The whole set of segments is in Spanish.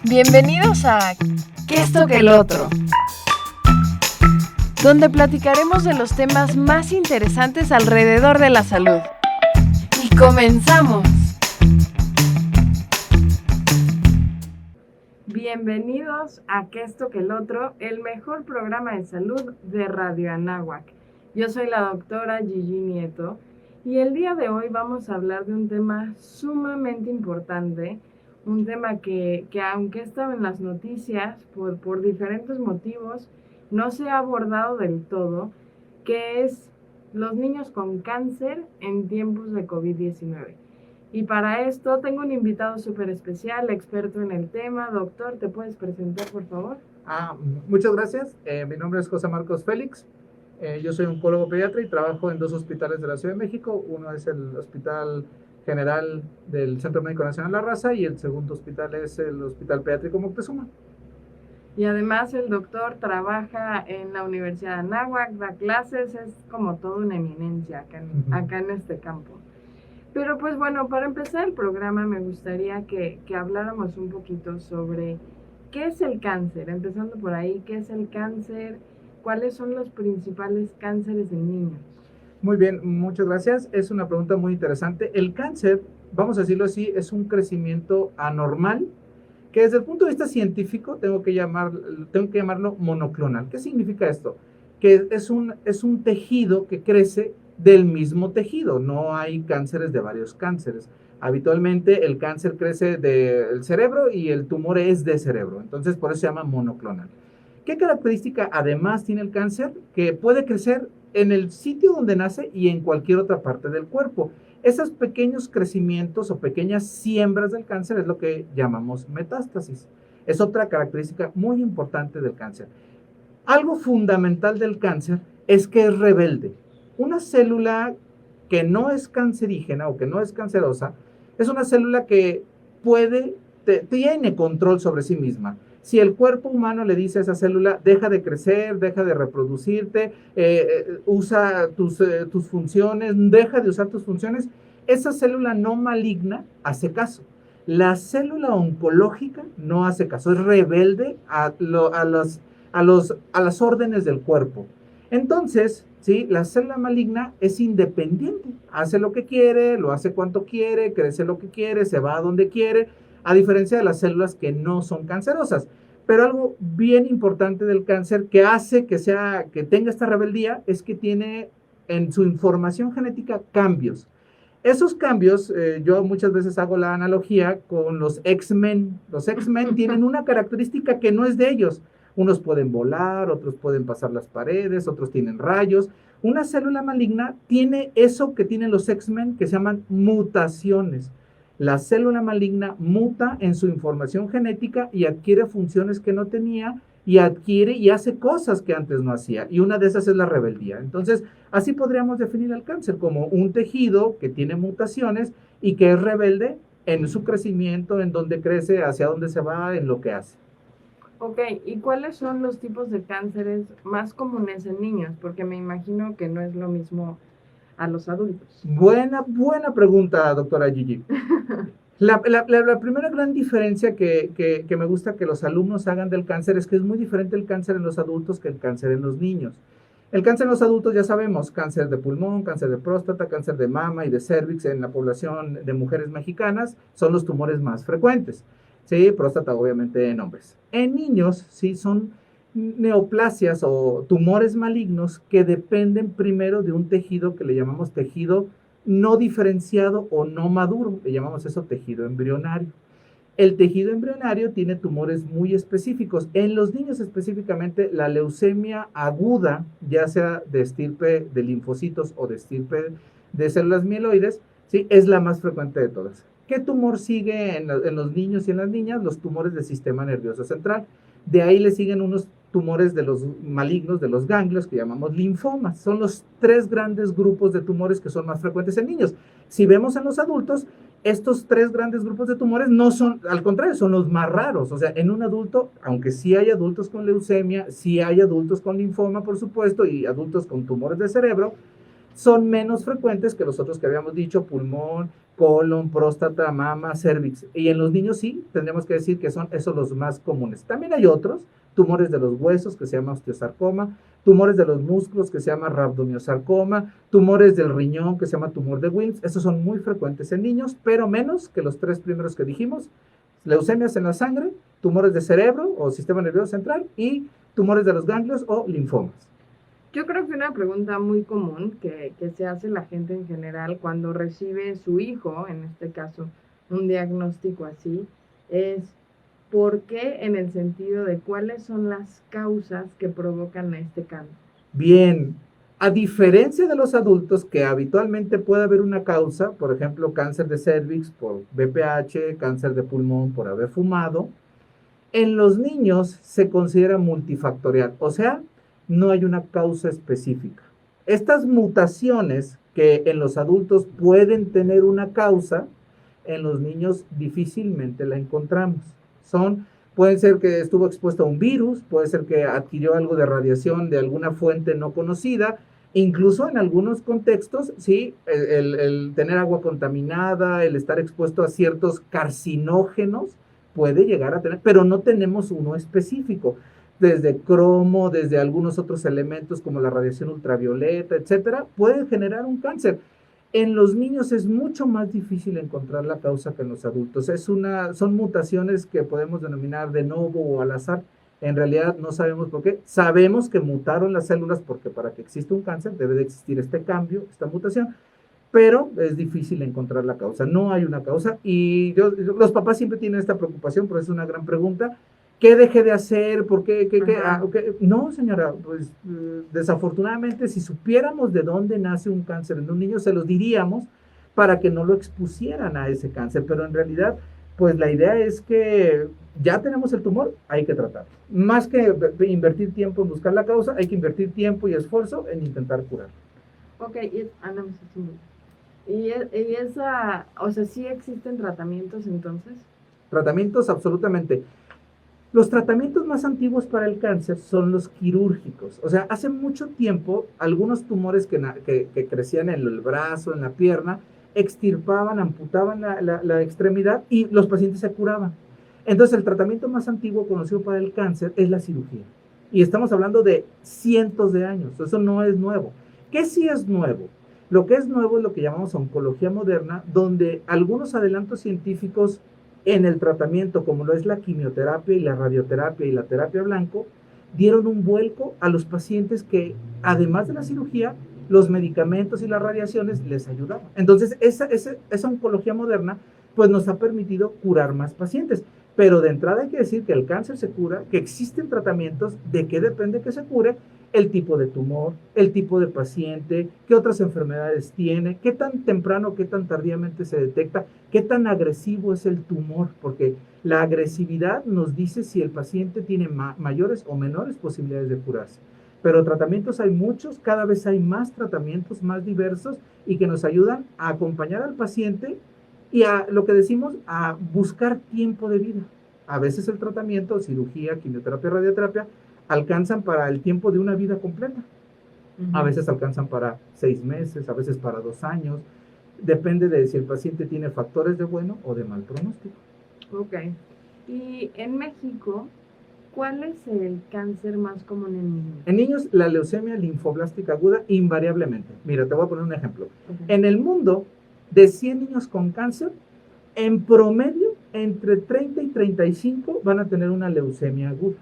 Bienvenidos a ¿Qué esto que el otro? Donde platicaremos de los temas más interesantes alrededor de la salud. ¡Y comenzamos! Bienvenidos a ¿Qué esto que el otro? El mejor programa de salud de Radio Anáhuac. Yo soy la doctora Gigi Nieto y el día de hoy vamos a hablar de un tema sumamente importante, un tema que aunque ha estado en las noticias por diferentes motivos, no se ha abordado del todo, que es los niños con cáncer en tiempos de COVID-19. Y para esto tengo un invitado súper especial, experto en el tema. Doctor, ¿te puedes presentar, por favor? Muchas gracias. Mi nombre es José Marcos Félix. Yo soy oncólogo pediatra y trabajo en dos hospitales de la Ciudad de México. Uno es el Hospital General del Centro Médico Nacional La Raza y el segundo hospital es el Hospital Pediátrico Moctezuma. Y además el doctor trabaja en la Universidad de Anáhuac, da clases, es como toda una eminencia acá en este campo. Pero pues bueno, para empezar el programa me gustaría que habláramos un poquito sobre qué es el cáncer, empezando por ahí, qué es el cáncer, cuáles son los principales cánceres en niños. Muy bien, muchas gracias. Es una pregunta muy interesante. El cáncer, vamos a decirlo así, es un crecimiento anormal que desde el punto de vista científico tengo que llamarlo monoclonal. ¿Qué significa esto? Que es un tejido que crece del mismo tejido. No hay cánceres de varios cánceres. Habitualmente el cáncer crece del cerebro y el tumor es de cerebro. Entonces por eso se llama monoclonal. ¿Qué característica además tiene el cáncer? Que puede crecer en el sitio donde nace y en cualquier otra parte del cuerpo. Esos pequeños crecimientos o pequeñas siembras del cáncer es lo que llamamos metástasis. Es otra característica muy importante del cáncer. Algo fundamental del cáncer es que es rebelde. Una célula que no es cancerígena o que no es cancerosa es una célula que tiene control sobre sí misma. Si el cuerpo humano le dice a esa célula, deja de crecer, deja de reproducirte, usa tus funciones, deja de usar tus funciones, esa célula no maligna hace caso. La célula oncológica no hace caso, es rebelde a las órdenes del cuerpo. Entonces, ¿sí? La célula maligna es independiente, hace lo que quiere, lo hace cuanto quiere, crece lo que quiere, se va a donde quiere, a diferencia de las células que no son cancerosas. Pero algo bien importante del cáncer que hace que tenga esta rebeldía es que tiene en su información genética cambios. Esos cambios, yo muchas veces hago la analogía con los X-Men. Los X-Men tienen una característica que no es de ellos. Unos pueden volar, otros pueden pasar las paredes, otros tienen rayos. Una célula maligna tiene eso que tienen los X-Men, que se llaman mutaciones. La célula maligna muta en su información genética y adquiere funciones que no tenía y adquiere y hace cosas que antes no hacía. Y una de esas es la rebeldía. Entonces, así podríamos definir el cáncer como un tejido que tiene mutaciones y que es rebelde en su crecimiento, en dónde crece, hacia dónde se va, en lo que hace. Ok, ¿y cuáles son los tipos de cánceres más comunes en niños? Porque me imagino que no es lo mismo a los adultos. Buena pregunta, doctora Gigi. La primera gran diferencia que me gusta que los alumnos hagan del cáncer es que es muy diferente el cáncer en los adultos que el cáncer en los niños. El cáncer en los adultos ya sabemos, cáncer de pulmón, cáncer de próstata, cáncer de mama y de cérvix en la población de mujeres mexicanas son los tumores más frecuentes. Sí, próstata obviamente en hombres. En niños, sí, son neoplasias o tumores malignos que dependen primero de un tejido que le llamamos tejido no diferenciado o no maduro, le llamamos eso tejido embrionario. El tejido embrionario tiene tumores muy específicos. En los niños específicamente la leucemia aguda, ya sea de estirpe de linfocitos o de estirpe de células mieloides, ¿sí? Es la más frecuente de todas. ¿Qué tumor sigue en los niños y en las niñas? Los tumores del sistema nervioso central. De ahí le siguen unos tumores de los malignos, de los ganglios, que llamamos linfomas. Son los 3 grandes grupos de tumores que son más frecuentes en niños. Si vemos en los adultos, estos 3 grandes grupos de tumores no son, al contrario, son los más raros. O sea, en un adulto, aunque sí hay adultos con leucemia, sí hay adultos con linfoma, por supuesto, y adultos con tumores de cerebro, son menos frecuentes que los otros que habíamos dicho, pulmón, colon, próstata, mama, cervix. Y en los niños sí, tendríamos que decir que son esos los más comunes. También hay otros, tumores de los huesos, que se llama osteosarcoma, tumores de los músculos, que se llama rhabdomyosarcoma, tumores del riñón, que se llama tumor de Wilms. Esos son muy frecuentes en niños, pero menos que los 3 primeros que dijimos: leucemias en la sangre, tumores de cerebro o sistema nervioso central y tumores de los ganglios o linfomas. Yo creo que una pregunta muy común que se hace la gente en general cuando recibe su hijo, en este caso, un diagnóstico así, es ¿por qué? En el sentido de cuáles son las causas que provocan este cáncer. Bien, a diferencia de los adultos, que habitualmente puede haber una causa, por ejemplo, cáncer de cervix por BPH, cáncer de pulmón por haber fumado, en los niños se considera multifactorial, o sea, no hay una causa específica. Estas mutaciones que en los adultos pueden tener una causa, en los niños difícilmente la encontramos. Pueden ser que estuvo expuesto a un virus, puede ser que adquirió algo de radiación de alguna fuente no conocida, incluso en algunos contextos, sí, el tener agua contaminada, el estar expuesto a ciertos carcinógenos, puede llegar a tener, pero no tenemos uno específico. Desde cromo, desde algunos otros elementos como la radiación ultravioleta, etcétera, pueden generar un cáncer. En los niños es mucho más difícil encontrar la causa que en los adultos. Son mutaciones que podemos denominar de novo o al azar. En realidad no sabemos por qué. Sabemos que mutaron las células porque para que exista un cáncer debe de existir este cambio, esta mutación, pero es difícil encontrar la causa. No hay una causa y los papás siempre tienen esta preocupación, pero es una gran pregunta. ¿Qué dejé de hacer? ¿Por qué? No, señora, pues desafortunadamente si supiéramos de dónde nace un cáncer en un niño, se los diríamos para que no lo expusieran a ese cáncer, pero en realidad, pues la idea es que ya tenemos el tumor, hay que tratarlo. Más que invertir tiempo en buscar la causa, hay que invertir tiempo y esfuerzo en intentar curarlo. Ok, y esa, o sea, ¿sí existen tratamientos entonces? Tratamientos, absolutamente. Los tratamientos más antiguos para el cáncer son los quirúrgicos. O sea, hace mucho tiempo, algunos tumores que crecían en el brazo, en la pierna, extirpaban, amputaban la extremidad y los pacientes se curaban. Entonces, el tratamiento más antiguo conocido para el cáncer es la cirugía. Y estamos hablando de cientos de años. Eso no es nuevo. ¿Qué sí es nuevo? Lo que es nuevo es lo que llamamos oncología moderna, donde algunos adelantos científicos en el tratamiento, como lo es la quimioterapia y la radioterapia y la terapia blanco, dieron un vuelco a los pacientes que, además de la cirugía, los medicamentos y las radiaciones les ayudaban. Entonces, esa oncología moderna, pues nos ha permitido curar más pacientes. Pero de entrada hay que decir que el cáncer se cura, que existen tratamientos, de qué depende que se cure, el tipo de tumor, el tipo de paciente, qué otras enfermedades tiene, qué tan temprano, qué tan tardíamente se detecta, qué tan agresivo es el tumor, porque la agresividad nos dice si el paciente tiene mayores o menores posibilidades de curarse. Pero tratamientos hay muchos, cada vez hay más tratamientos más diversos y que nos ayudan a acompañar al paciente y a lo que decimos, a buscar tiempo de vida. A veces el tratamiento, cirugía, quimioterapia, radioterapia, alcanzan para el tiempo de una vida completa. A veces alcanzan para 6 meses, a veces para 2 años. Depende de si el paciente tiene factores de bueno o de mal pronóstico. Ok. Y en México, ¿cuál es el cáncer más común en niños? En niños, la leucemia linfoblástica aguda, invariablemente. Mira, te voy a poner un ejemplo. Okay. En el mundo, de 100 niños con cáncer, en promedio, entre 30 y 35 van a tener una leucemia aguda.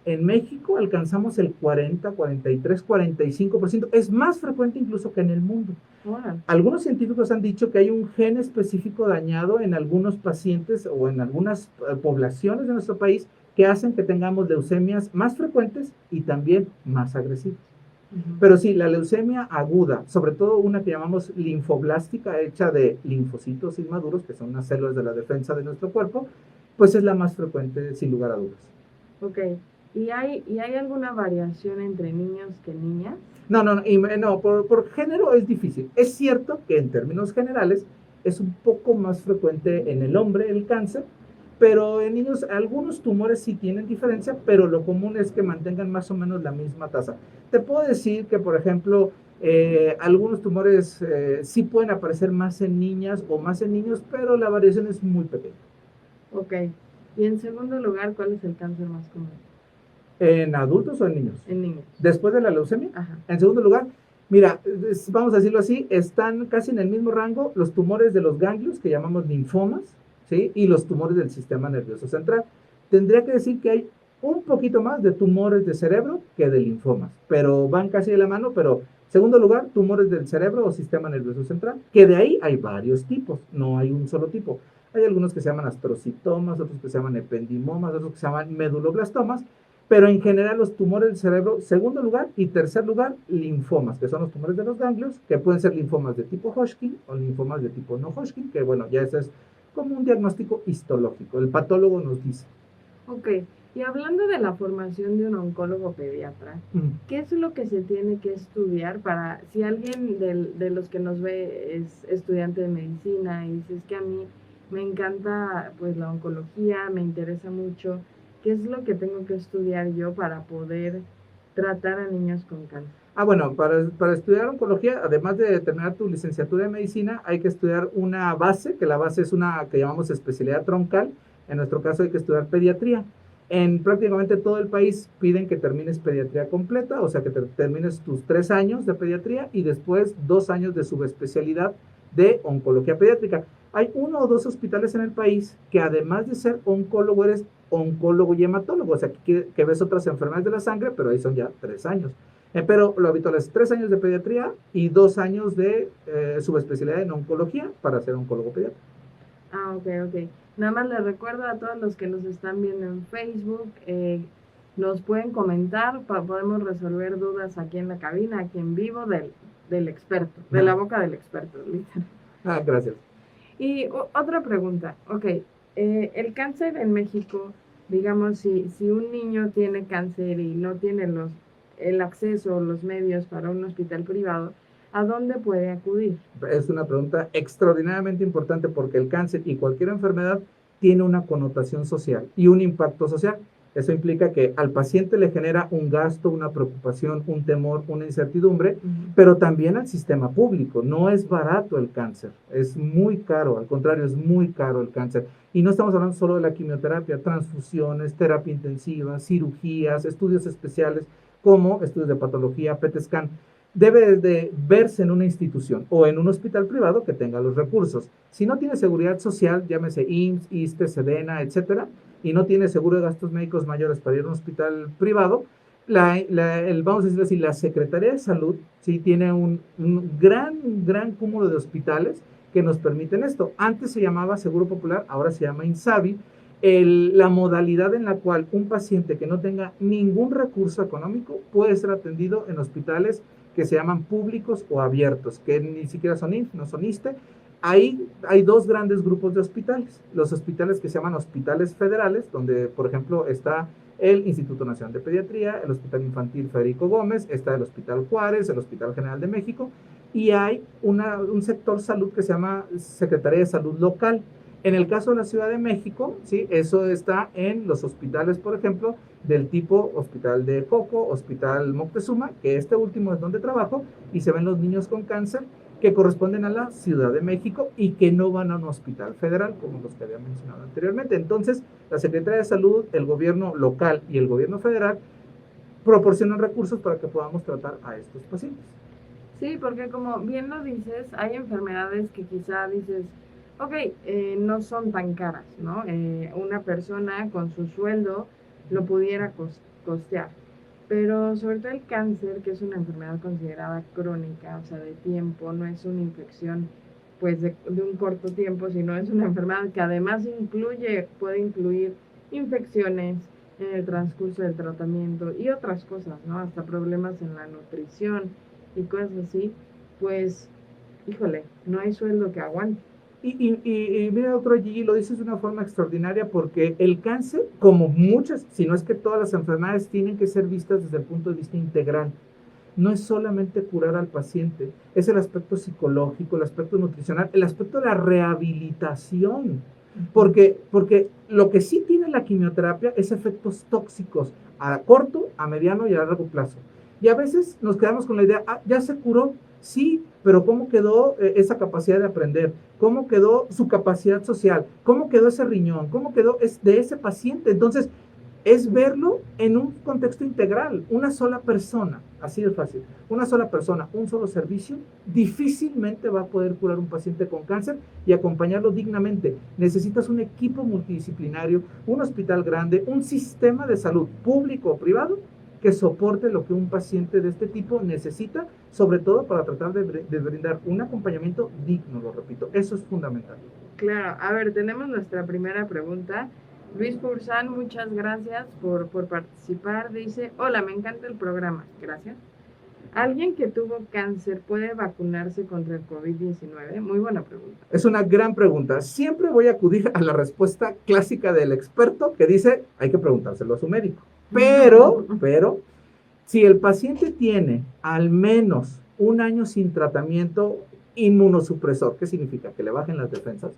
En México alcanzamos el 40, 43, 45%. Es más frecuente incluso que en el mundo. Wow. Algunos científicos han dicho que hay un gen específico dañado en algunos pacientes o en algunas poblaciones de nuestro país que hacen que tengamos leucemias más frecuentes y también más agresivas. Pero sí, la leucemia aguda, sobre todo una que llamamos linfoblástica, hecha de linfocitos inmaduros, que son unas células de la defensa de nuestro cuerpo, pues es la más frecuente sin lugar a dudas. Ok. ¿Y hay alguna variación entre niños que niñas? No, por género es difícil. Es cierto que en términos generales es un poco más frecuente en el hombre el cáncer, pero en niños algunos tumores sí tienen diferencia, pero lo común es que mantengan más o menos la misma tasa. Te puedo decir que, por ejemplo, Algunos tumores sí pueden aparecer más en niñas o más en niños, pero la variación es muy pequeña. Ok. Y en segundo lugar, ¿cuál es el cáncer más común? ¿En adultos o en niños? En niños. Después de la leucemia. Ajá. En segundo lugar, mira, vamos a decirlo así, están casi en el mismo rango los tumores de los ganglios, que llamamos linfomas, ¿sí? Y los tumores del sistema nervioso central. Tendría que decir que hay un poquito más de tumores de cerebro que de linfomas, pero van casi de la mano, pero segundo lugar, tumores del cerebro o sistema nervioso central, que de ahí hay varios tipos, no hay un solo tipo. Hay algunos que se llaman astrocitomas, otros que se llaman ependimomas, otros que se llaman meduloblastomas, pero en general los tumores del cerebro, segundo lugar, y tercer lugar, linfomas, que son los tumores de los ganglios, que pueden ser linfomas de tipo Hodgkin o linfomas de tipo no Hodgkin, que bueno, ya eso es como un diagnóstico histológico, el patólogo nos dice. Ok, y hablando de la formación de un oncólogo pediatra, ¿qué es lo que se tiene que estudiar para, si alguien de los que nos ve es estudiante de medicina y dice, es que a mí me encanta pues la oncología, me interesa mucho, ¿qué es lo que tengo que estudiar yo para poder tratar a niños con cáncer? Bueno, para estudiar oncología, además de terminar tu licenciatura en medicina, hay que estudiar una base, que la base es una que llamamos especialidad troncal. En nuestro caso hay que estudiar pediatría. En prácticamente todo el país piden que termines pediatría completa, o sea que termines tus 3 años de pediatría y después 2 años de subespecialidad de oncología pediátrica. Hay 1 o 2 hospitales en el país que además de ser oncólogo, eres oncólogo y hematólogo, o sea que ves otras enfermedades de la sangre, pero ahí son ya 3 años. Pero lo habitual es 3 años de pediatría y 2 años de subespecialidad en oncología para ser oncólogo pediatra. Ok, ok. Nada más les recuerdo a todos los que nos están viendo en Facebook, nos pueden comentar, podemos resolver dudas aquí en la cabina, aquí en vivo, del experto, de la boca del experto, literal. Gracias. Y otra pregunta, ok, el cáncer en México, digamos, si un niño tiene cáncer y no tiene el acceso o los medios para un hospital privado, ¿a dónde puede acudir? Es una pregunta extraordinariamente importante porque el cáncer y cualquier enfermedad tiene una connotación social y un impacto social. Eso implica que al paciente le genera un gasto, una preocupación, un temor, una incertidumbre, pero también al sistema público. No es barato el cáncer, es muy caro, al contrario, es muy caro el cáncer. Y no estamos hablando solo de la quimioterapia, transfusiones, terapia intensiva, cirugías, estudios especiales como estudios de patología, PET scan. Debe de verse en una institución o en un hospital privado que tenga los recursos. Si no tiene seguridad social, llámese IMSS, ISSSTE, SEDENA, etcétera, y no tiene seguro de gastos médicos mayores para ir a un hospital privado, vamos a decir así, la Secretaría de Salud sí tiene un gran cúmulo de hospitales que nos permiten esto. Antes se llamaba Seguro Popular, ahora se llama INSABI. La modalidad en la cual un paciente que no tenga ningún recurso económico puede ser atendido en hospitales que se llaman públicos o abiertos, que ni siquiera son INF, no son ISSSTE. Ahí hay 2 grandes grupos de hospitales. Los hospitales que se llaman hospitales federales, donde, por ejemplo, está el Instituto Nacional de Pediatría, el Hospital Infantil Federico Gómez, está el Hospital Juárez, el Hospital General de México, y hay un sector salud que se llama Secretaría de Salud Local. En el caso de la Ciudad de México, ¿sí? Eso está en los hospitales, por ejemplo, del tipo Hospital de Coco, Hospital Moctezuma, que este último es donde trabajo, y se ven los niños con cáncer que corresponden a la Ciudad de México y que no van a un hospital federal, como los que había mencionado anteriormente. Entonces, la Secretaría de Salud, el gobierno local y el gobierno federal proporcionan recursos para que podamos tratar a estos pacientes. Sí, porque como bien lo dices, hay enfermedades que quizá dices, ok, no son tan caras, ¿no? Una persona con su sueldo lo pudiera costear, pero sobre todo el cáncer, que es una enfermedad considerada crónica, o sea, de tiempo, no es una infección pues de un corto tiempo, sino es una enfermedad que además puede incluir infecciones en el transcurso del tratamiento y otras cosas, ¿no? Hasta problemas en la nutrición y cosas así, pues, híjole, no hay sueldo que aguante. Y mira, doctor Gigi, lo dices de una forma extraordinaria porque el cáncer, como muchas, si no es que todas las enfermedades, tienen que ser vistas desde el punto de vista integral. No es solamente curar al paciente, es el aspecto psicológico, el aspecto nutricional, el aspecto de la rehabilitación. Porque lo que sí tiene la quimioterapia es efectos tóxicos a corto, a mediano y a largo plazo. Y a veces nos quedamos con la idea, ya se curó, sí, pero ¿cómo quedó esa capacidad de aprender? ¿Cómo quedó su capacidad social? ¿Cómo quedó ese riñón? ¿Cómo quedó de ese paciente? Entonces, es verlo en un contexto integral, una sola persona, así de fácil, una sola persona, un solo servicio, difícilmente va a poder curar un paciente con cáncer y acompañarlo dignamente. Necesitas un equipo multidisciplinario, un hospital grande, un sistema de salud público o privado que soporte lo que un paciente de este tipo necesita, sobre todo para tratar de brindar un acompañamiento digno, lo repito, eso es fundamental. Claro, a ver, tenemos nuestra primera pregunta. Luis Pursan, muchas gracias por participar. Dice, hola, me encanta el programa. Gracias. ¿Alguien que tuvo cáncer puede vacunarse contra el COVID-19? Muy buena pregunta. Es una gran pregunta. Siempre voy a acudir a la respuesta clásica del experto que dice, hay que preguntárselo a su médico. Pero, si el paciente tiene al menos un año sin tratamiento inmunosupresor, ¿qué significa? Que le bajen las defensas,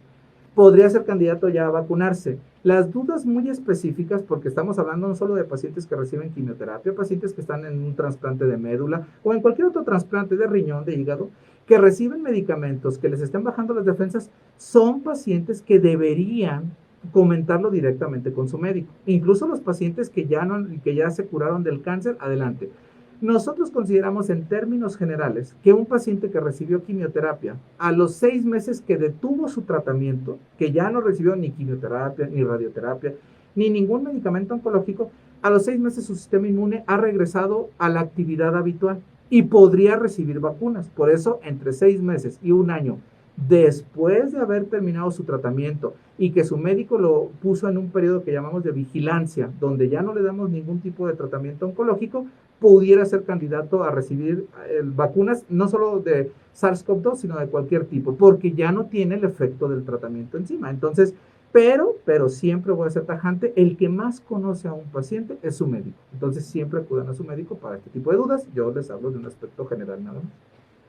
podría ser candidato ya a vacunarse. Las dudas muy específicas, porque estamos hablando no solo de pacientes que reciben quimioterapia, pacientes que están en un trasplante de médula o en cualquier otro trasplante de riñón, de hígado, que reciben medicamentos que les estén bajando las defensas, son pacientes que deberían comentarlo directamente con su médico. Incluso los pacientes que ya se curaron del cáncer, adelante. Nosotros consideramos en términos generales que un paciente que recibió quimioterapia a los 6 meses que detuvo su tratamiento, que ya no recibió ni quimioterapia, ni radioterapia, ni ningún medicamento oncológico, a los 6 meses su sistema inmune ha regresado a la actividad habitual y podría recibir vacunas. Por eso, entre 6 meses y un año después de haber terminado su tratamiento y que su médico lo puso en un periodo que llamamos de vigilancia, donde ya no le damos ningún tipo de tratamiento oncológico, pudiera ser candidato a recibir vacunas, no solo de SARS-CoV-2, sino de cualquier tipo, porque ya no tiene el efecto del tratamiento encima. Entonces, pero siempre voy a ser tajante, el que más conoce a un paciente es su médico. Entonces, siempre acudan a su médico para este tipo de dudas. Yo les hablo de un aspecto general nada más.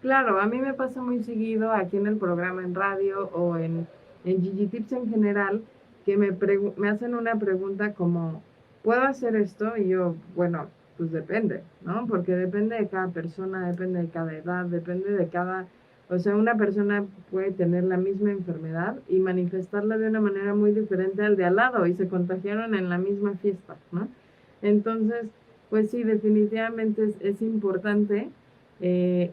Claro, a mí me pasa muy seguido aquí en el programa en radio o en Gigi Tips en general, que me hacen una pregunta como, ¿puedo hacer esto? Y yo, bueno, pues depende, ¿no? Porque depende de cada persona, depende de cada edad, depende de cada... O sea, una persona puede tener la misma enfermedad y manifestarla de una manera muy diferente al de al lado y se contagiaron en la misma fiesta, ¿no? Entonces, pues sí, definitivamente es importante eh,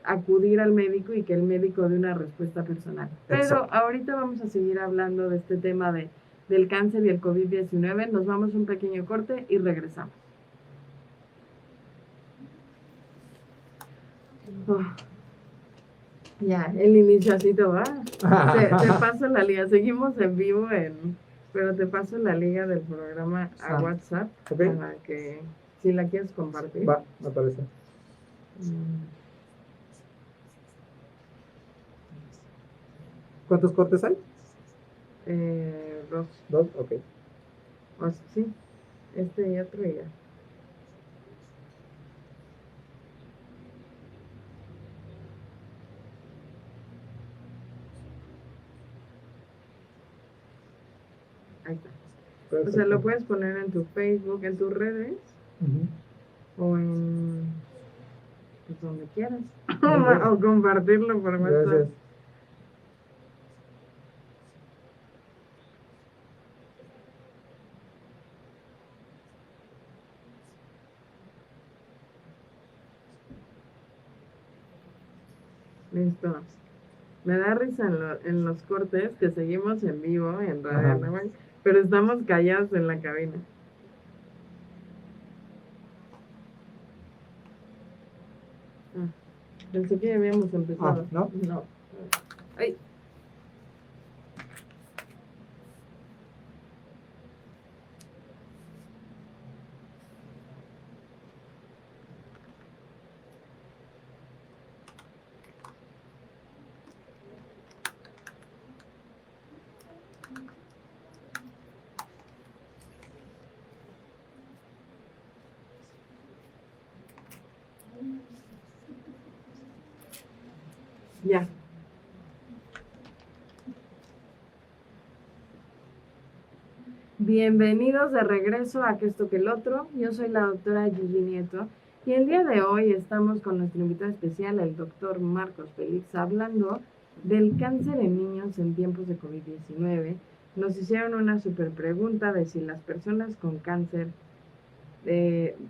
acudir al médico y que el médico dé una respuesta personal. Pero Exacto. ahorita vamos a seguir hablando de este tema del cáncer y el COVID-19. Nos vamos a un pequeño corte y regresamos. Oh, ya, el iniciacito va. Te paso la liga. Seguimos en vivo, pero te paso la liga del programa a WhatsApp para que si la quieres compartir. Va, me parece. ¿Cuántos cortes hay? Dos. Dos, ok. O sí, este y otro y ya. Ahí está. Perfecto. O sea, lo puedes poner en tu Facebook, en tus redes, o en pues, donde quieras. O compartirlo por WhatsApp. Gracias. Listo. Me da risa en los cortes que seguimos en vivo en Radio Anáhuac, pero estamos callados en la cabina. Pensé que ya habíamos empezado. ¿No? No. Ay. Ya. Bienvenidos de regreso a Que Esto Que el Otro. Yo soy la doctora Gigi Nieto Y el día de hoy estamos con nuestro invitado especial, el doctor Marcos Félix, hablando del cáncer en niños en tiempos de COVID-19. Nos hicieron una super pregunta de si las personas con cáncer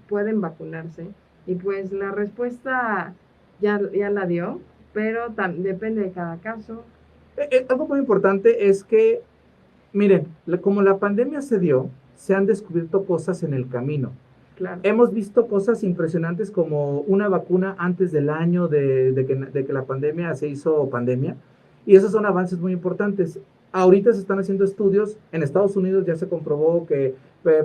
pueden vacunarse. Y pues la respuesta ya la dio, pero depende de cada caso. Algo muy importante es que, miren, como la pandemia se dio, se han descubierto cosas en el camino. Claro. Hemos visto cosas impresionantes como una vacuna antes del año de que la pandemia se hizo pandemia, y esos son avances muy importantes. Ahorita se están haciendo estudios, en Estados Unidos ya se comprobó que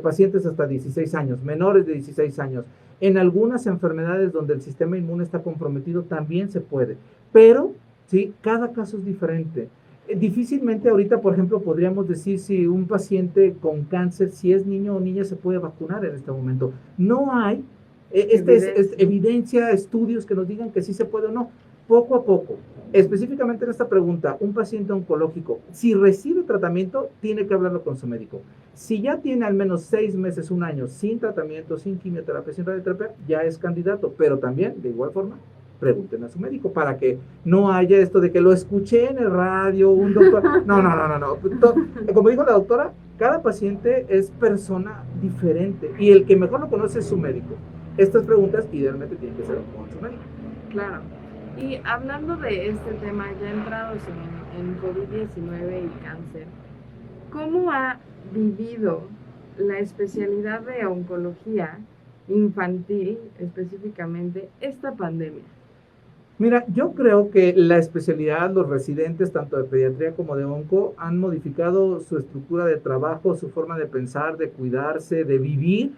pacientes hasta 16 años, menores de 16 años, en algunas enfermedades donde el sistema inmune está comprometido también se puede, pero ¿sí? Cada caso es diferente. Difícilmente ahorita, por ejemplo, podríamos decir si un paciente con cáncer, si es niño o niña, se puede vacunar en este momento. No hay evidencia, estudios que nos digan que sí se puede o no. Poco a poco, específicamente en esta pregunta, un paciente oncológico, si recibe tratamiento, tiene que hablarlo con su médico. Si ya tiene al menos 6 meses, un año, sin tratamiento, sin quimioterapia, sin radioterapia, ya es candidato, pero también, de igual forma, pregunten a su médico para que no haya esto de que lo escuché en el radio, un doctor. No. Como dijo la doctora, cada paciente es persona diferente y el que mejor lo conoce es su médico. Estas preguntas idealmente tienen que ser con su médico. Claro. Y hablando de este tema, ya entrados en COVID-19 y cáncer, ¿cómo ha vivido la especialidad de oncología infantil, específicamente, esta pandemia? Mira, yo creo que la especialidad, los residentes, tanto de pediatría como de onco, han modificado su estructura de trabajo, su forma de pensar, de cuidarse, de vivir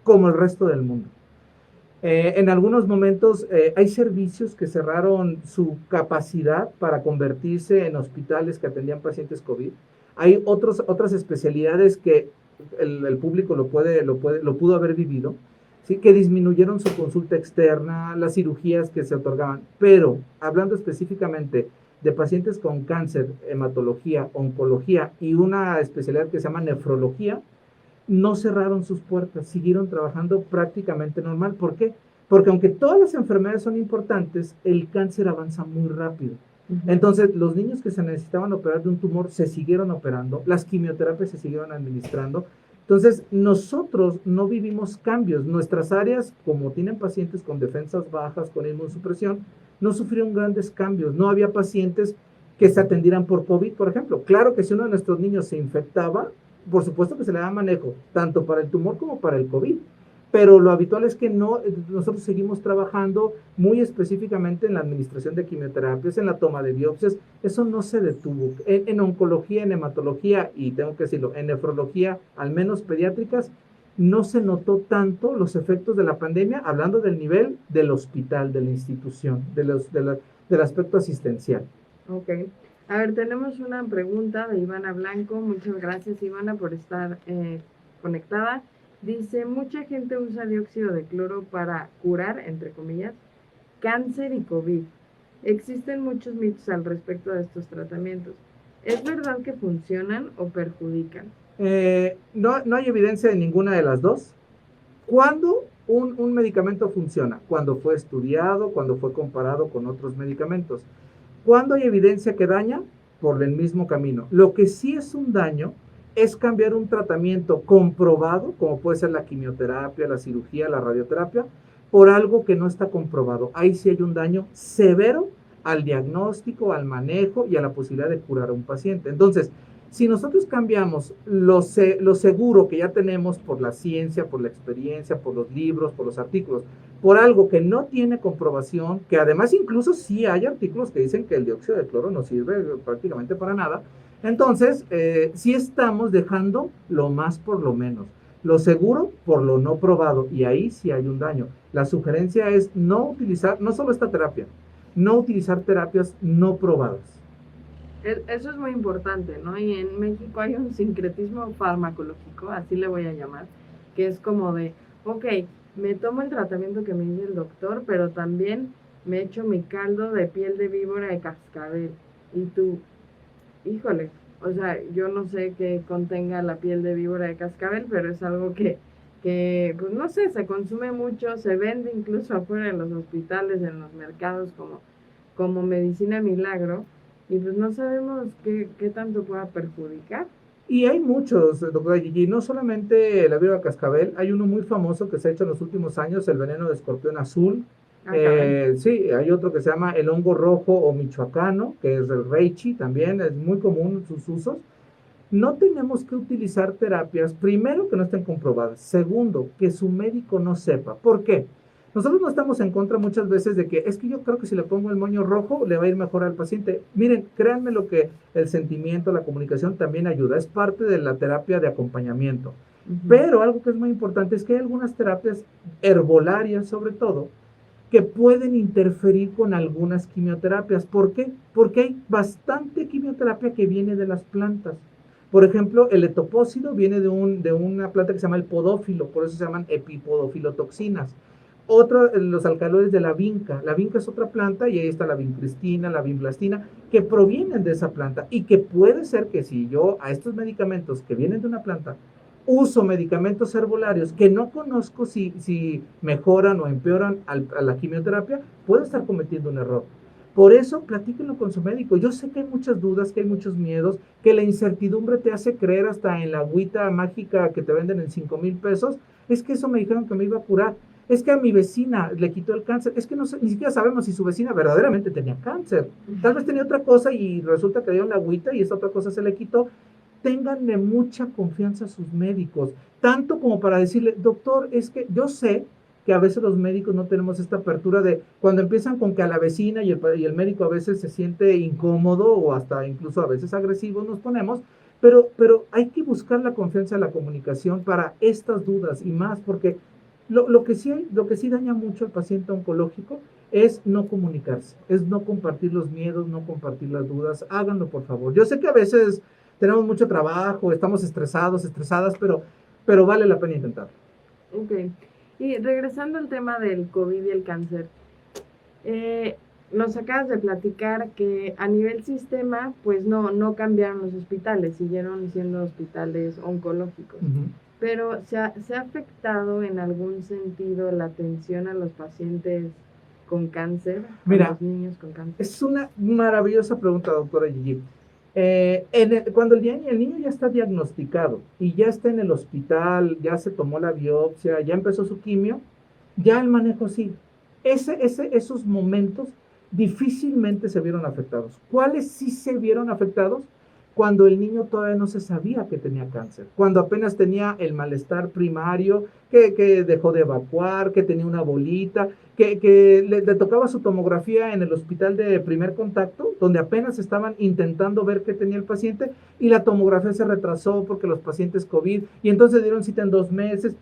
como el resto del mundo. En algunos momentos hay servicios que cerraron su capacidad para convertirse en hospitales que atendían pacientes COVID. Hay otras especialidades que el público lo pudo haber vivido, ¿sí? Que disminuyeron su consulta externa, las cirugías que se otorgaban. Pero hablando específicamente de pacientes con cáncer, hematología, oncología y una especialidad que se llama nefrología, no cerraron sus puertas, siguieron trabajando prácticamente normal. ¿Por qué? Porque aunque todas las enfermedades son importantes, el cáncer avanza muy rápido. Entonces, los niños que se necesitaban operar de un tumor se siguieron operando, las quimioterapias se siguieron administrando. Entonces, nosotros no vivimos cambios. Nuestras áreas, como tienen pacientes con defensas bajas, con inmunosupresión, no sufrieron grandes cambios. No había pacientes que se atendieran por COVID, por ejemplo. Claro que si uno de nuestros niños se infectaba, por supuesto que se le da manejo, tanto para el tumor como para el COVID. Pero lo habitual es que nosotros seguimos trabajando muy específicamente en la administración de quimioterapias, en la toma de biopsias. Eso no se detuvo. En oncología, en hematología y tengo que decirlo, en nefrología, al menos pediátricas, no se notó tanto los efectos de la pandemia, hablando del nivel del hospital, de la institución, del aspecto asistencial. Ok. A ver, tenemos una pregunta de Ivana Blanco. Muchas gracias, Ivana, por estar conectada. Dice, mucha gente usa dióxido de cloro para curar, entre comillas, cáncer y COVID. Existen muchos mitos al respecto de estos tratamientos. ¿Es verdad que funcionan o perjudican? No hay evidencia de ninguna de las dos. ¿Cuándo un medicamento funciona? Cuando fue estudiado, cuando fue comparado con otros medicamentos. ¿Cuándo hay evidencia que daña? Por el mismo camino. Lo que sí es un daño es cambiar un tratamiento comprobado, como puede ser la quimioterapia, la cirugía, la radioterapia, por algo que no está comprobado. Ahí sí hay un daño severo al diagnóstico, al manejo y a la posibilidad de curar a un paciente. Entonces, si nosotros cambiamos lo seguro que ya tenemos por la ciencia, por la experiencia, por los libros, por los artículos, por algo que no tiene comprobación, que además incluso sí hay artículos que dicen que el dióxido de cloro no sirve prácticamente para nada, entonces sí estamos dejando lo más por lo menos, lo seguro por lo no probado, y ahí sí hay un daño. La sugerencia es no utilizar, no solo esta terapia, no utilizar terapias no probadas. Eso es muy importante, ¿no? Y en México hay un sincretismo farmacológico, así le voy a llamar, que es como de, ok, me tomo el tratamiento que me dice el doctor, pero también me echo mi caldo de piel de víbora de cascabel. Y tú, híjole, o sea, yo no sé qué contenga la piel de víbora de cascabel, pero es algo que que, pues no sé, se consume mucho, se vende incluso afuera de los hospitales, en los mercados, como medicina milagro, y pues no sabemos qué tanto pueda perjudicar. Y hay muchos, doctora Gigi, no solamente la viruela cascabel, hay uno muy famoso que se ha hecho en los últimos años, el veneno de escorpión azul. Ah, caray. Sí, hay otro que se llama el hongo rojo o michoacano, que es el reishi también, es muy común sus usos. No tenemos que utilizar terapias, primero, que no estén comprobadas, segundo, que su médico no sepa. ¿Por qué? Nosotros no estamos en contra muchas veces de que es que yo creo que si le pongo el moño rojo le va a ir mejor al paciente. Miren, créanme lo que el sentimiento, la comunicación también ayuda, es parte de la terapia de acompañamiento. Pero algo que es muy importante es que hay algunas terapias herbolarias, sobre todo, que pueden interferir con algunas quimioterapias. ¿Por qué? Porque hay bastante quimioterapia que viene de las plantas. Por ejemplo, el etopósido viene de una planta que se llama el podófilo, por eso se llaman epipodofilotoxinas. Otro, los alcaloides de la vinca. La vinca es otra planta y ahí está la vincristina, la vinblastina, que provienen de esa planta y que puede ser que si yo a estos medicamentos que vienen de una planta uso medicamentos herbolarios que no conozco si mejoran o empeoran a la quimioterapia, puedo estar cometiendo un error. Por eso, platíquenlo con su médico. Yo sé que hay muchas dudas, que hay muchos miedos, que la incertidumbre te hace creer hasta en la agüita mágica que te venden en 5,000 pesos. Es que eso me dijeron que me iba a curar. Es que a mi vecina le quitó el cáncer. Es que no sé, ni siquiera sabemos si su vecina verdaderamente tenía cáncer. Tal vez tenía otra cosa y resulta que dio la agüita y esa otra cosa se le quitó. Ténganle mucha confianza a sus médicos, tanto como para decirle, doctor, es que yo sé que a veces los médicos no tenemos esta apertura de cuando empiezan con que a la vecina y el médico a veces se siente incómodo o hasta incluso a veces agresivo nos ponemos, pero hay que buscar la confianza de la comunicación para estas dudas y más, porque lo que sí daña mucho al paciente oncológico es no comunicarse, es no compartir los miedos, no compartir las dudas. Háganlo, por favor. Yo sé que a veces tenemos mucho trabajo, estamos estresados, estresadas, pero vale la pena intentarlo. Ok. Y regresando al tema del COVID y el cáncer, nos acabas de platicar que a nivel sistema, pues no cambiaron los hospitales, siguieron siendo hospitales oncológicos. Pero ¿se ha afectado en algún sentido la atención a los pacientes con cáncer, Mira, a los niños con cáncer? Es una maravillosa pregunta, doctora Gigi. Cuando el niño ya está diagnosticado y ya está en el hospital, ya se tomó la biopsia, ya empezó su quimio, ya el manejo sí. Esos momentos difícilmente se vieron afectados. ¿Cuáles sí se vieron afectados? Cuando el niño todavía no se sabía que tenía cáncer, cuando apenas tenía el malestar primario, que dejó de evacuar, que tenía una bolita, que le tocaba su tomografía en el hospital de primer contacto, donde apenas estaban intentando ver qué tenía el paciente, y la tomografía se retrasó porque los pacientes COVID, y entonces dieron cita en 2 meses.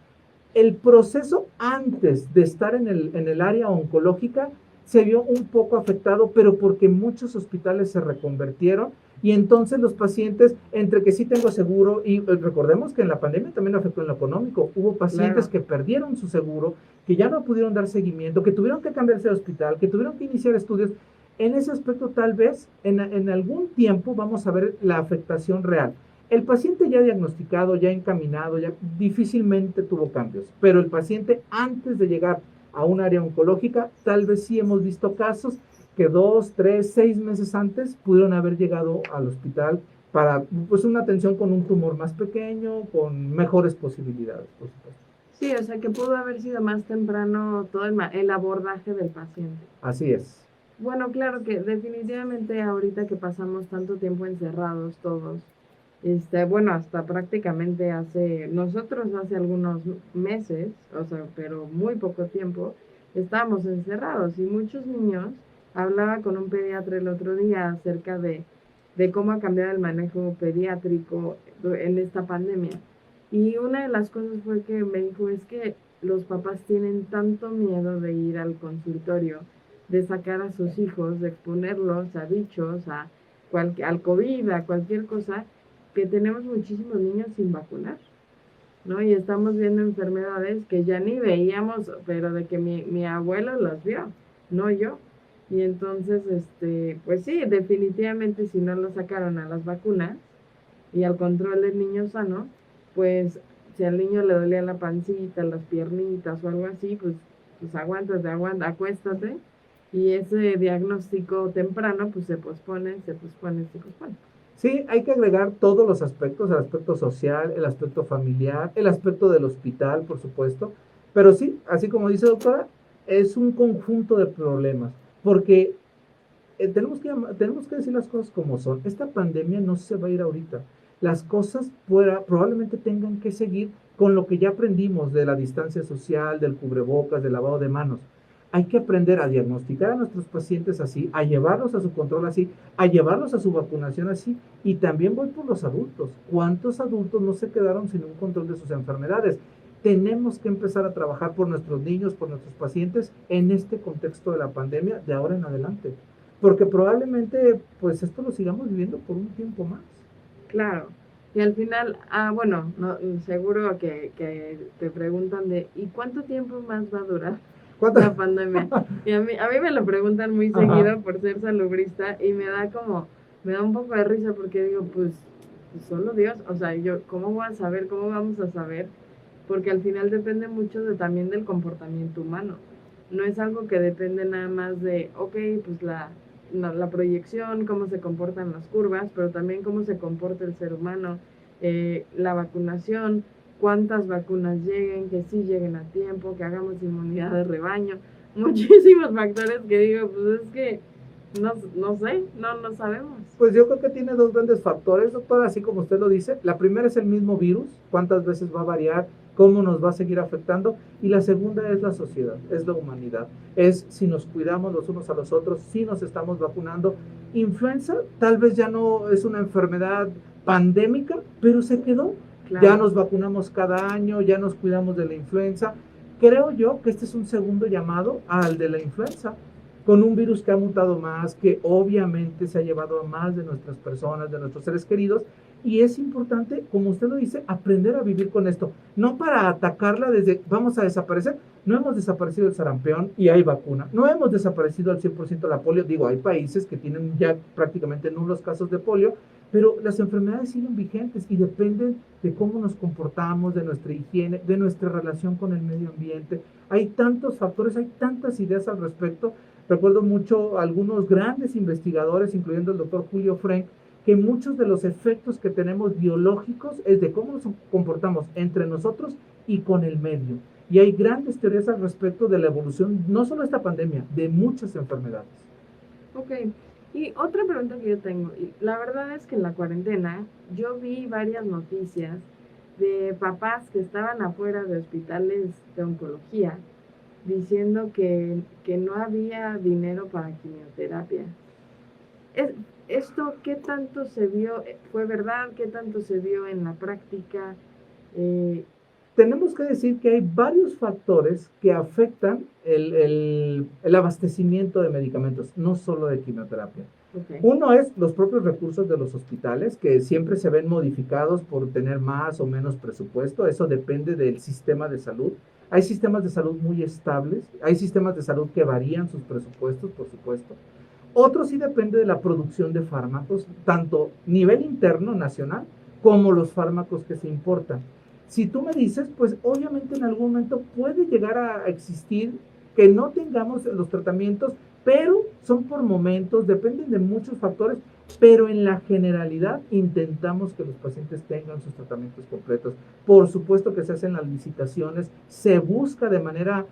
El proceso antes de estar en el área oncológica se vio un poco afectado, pero porque muchos hospitales se reconvertieron y entonces los pacientes, entre que sí tengo seguro, y recordemos que en la pandemia también afectó en lo económico, hubo pacientes que perdieron su seguro, que ya no pudieron dar seguimiento, que tuvieron que cambiarse de hospital, que tuvieron que iniciar estudios. En ese aspecto tal vez en algún tiempo vamos a ver la afectación real. El paciente ya diagnosticado, ya encaminado, ya difícilmente tuvo cambios, pero el paciente antes de llegar a un área oncológica, tal vez sí hemos visto casos que 2, 3, 6 meses antes pudieron haber llegado al hospital para pues una atención con un tumor más pequeño, con mejores posibilidades, por supuesto. Sí, o sea que pudo haber sido más temprano todo el abordaje del paciente. Así es. Bueno, claro que definitivamente ahorita que pasamos tanto tiempo encerrados todos, bueno, hasta prácticamente nosotros hace algunos meses, o sea, pero muy poco tiempo, estábamos encerrados y muchos niños, hablaba con un pediatra el otro día acerca de cómo ha cambiado el manejo pediátrico en esta pandemia. Y una de las cosas fue que me dijo, es que los papás tienen tanto miedo de ir al consultorio, de sacar a sus hijos, de exponerlos a bichos, al COVID, a cualquier cosa, que tenemos muchísimos niños sin vacunar, ¿no? Y estamos viendo enfermedades que ya ni veíamos, pero de que mi abuelo las vio, no yo. Y entonces, pues sí, definitivamente si no lo sacaron a las vacunas y al control del niño sano, pues si al niño le dolía la pancita, las piernitas o algo así, pues aguántate, acuéstate. Y ese diagnóstico temprano, pues se pospone, se pospone, se pospone. Sí, hay que agregar todos los aspectos, el aspecto social, el aspecto familiar, el aspecto del hospital, por supuesto. Pero sí, así como dice doctora, es un conjunto de problemas, porque tenemos que decir las cosas como son. Esta pandemia no se va a ir ahorita. Las cosas probablemente tengan que seguir con lo que ya aprendimos de la distancia social, del cubrebocas, del lavado de manos. Hay que aprender a diagnosticar a nuestros pacientes así, a llevarlos a su control así, a llevarlos a su vacunación así. Y también voy por los adultos. ¿Cuántos adultos no se quedaron sin un control de sus enfermedades? Tenemos que empezar a trabajar por nuestros niños, por nuestros pacientes en este contexto de la pandemia de ahora en adelante. Porque probablemente pues esto lo sigamos viviendo por un tiempo más. Claro. Y al final, bueno, no, seguro que te preguntan ¿y cuánto tiempo más va a durar la pandemia? Y a mí me lo preguntan muy seguido por ser salubrista y me da un poco de risa porque digo, pues solo Dios, o sea, ¿cómo voy a saber? ¿Cómo vamos a saber? Porque al final depende mucho también del comportamiento humano. No es algo que depende nada más de, ok, pues la proyección, cómo se comportan las curvas, pero también cómo se comporta el ser humano, la vacunación, cuántas vacunas lleguen, que sí lleguen a tiempo, que hagamos inmunidad de rebaño, muchísimos factores que digo, pues es que no sé, no sabemos. Pues yo creo que tiene dos grandes factores, doctor, así como usted lo dice. La primera es el mismo virus, cuántas veces va a variar, cómo nos va a seguir afectando. Y la segunda es la sociedad, es la humanidad. Es si nos cuidamos los unos a los otros, si nos estamos vacunando. Influenza tal vez ya no es una enfermedad pandémica, pero se quedó. Claro. Ya nos vacunamos cada año, ya nos cuidamos de la influenza. Creo yo que este es un segundo llamado al de la influenza, con un virus que ha mutado más, que obviamente se ha llevado a más de nuestras personas, de nuestros seres queridos, y es importante, como usted lo dice, aprender a vivir con esto, no para atacarla desde vamos a desaparecer. No hemos desaparecido el sarampión y hay vacuna, no hemos desaparecido al 100% la polio, digo, hay países que tienen ya prácticamente nulos casos de polio, pero las enfermedades siguen vigentes y dependen de cómo nos comportamos, de nuestra higiene, de nuestra relación con el medio ambiente. Hay tantos factores, hay tantas ideas al respecto. Recuerdo mucho a algunos grandes investigadores, incluyendo el doctor Julio Frenk, que muchos de los efectos que tenemos biológicos es de cómo nos comportamos entre nosotros y con el medio. Y hay grandes teorías al respecto de la evolución, no solo de esta pandemia, de muchas enfermedades. Ok, y otra pregunta que yo tengo, y la verdad es que en la cuarentena yo vi varias noticias de papás que estaban afuera de hospitales de oncología diciendo que no había dinero para quimioterapia. ¿Esto qué tanto se vio? ¿Fue verdad? ¿Qué tanto se vio en la práctica? Tenemos que decir que hay varios factores que afectan el abastecimiento de medicamentos, no solo de quimioterapia. Okay. Uno es los propios recursos de los hospitales, que siempre se ven modificados por tener más o menos presupuesto. Eso depende del sistema de salud. Hay sistemas de salud muy estables, hay sistemas de salud que varían sus presupuestos, por supuesto. Otro sí depende de la producción de fármacos, tanto a nivel interno, nacional, como los fármacos que se importan. Si tú me dices, pues obviamente en algún momento puede llegar a existir que no tengamos los tratamientos, pero son por momentos, dependen de muchos factores, pero en la generalidad intentamos que los pacientes tengan sus tratamientos completos. Por supuesto que se hacen las licitaciones, se busca de manera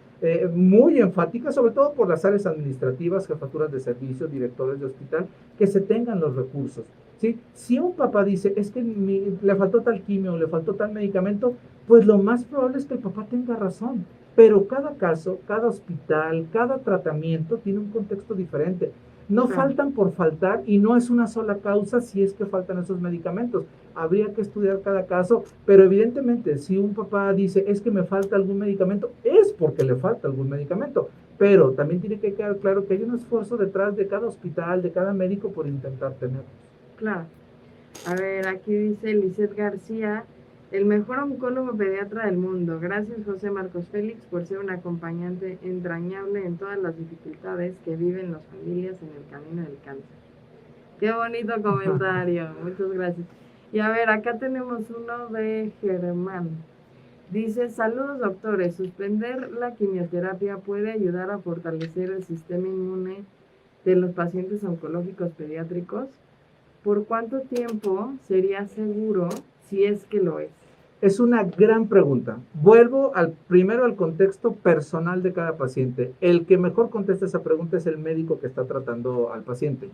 muy enfática, sobre todo por las áreas administrativas, jefaturas de servicios, directores de hospital, que se tengan los recursos. ¿Sí? Si un papá dice, es que le faltó tal quimio, le faltó tal medicamento, pues lo más probable es que el papá tenga razón. Pero cada caso, cada hospital, cada tratamiento tiene un contexto diferente. No faltan por faltar y no es una sola causa si es que faltan esos medicamentos. Habría que estudiar cada caso, pero evidentemente si un papá dice, es que me falta algún medicamento, es porque le falta algún medicamento. Pero también tiene que quedar claro que hay un esfuerzo detrás de cada hospital, de cada médico por intentar tenerlos. Claro. A ver, aquí dice Lisette García, el mejor oncólogo pediatra del mundo. Gracias, José Marcos Félix, por ser un acompañante entrañable en todas las dificultades que viven las familias en el camino del cáncer. Qué bonito comentario, muchas gracias. Y a ver, acá tenemos uno de Germán. Dice, saludos doctores, suspender la quimioterapia puede ayudar a fortalecer el sistema inmune de los pacientes oncológicos pediátricos. ¿Por cuánto tiempo sería seguro si es que lo es? Es una gran pregunta. Vuelvo primero al contexto personal de cada paciente. El que mejor contesta esa pregunta es el médico que está tratando al paciente.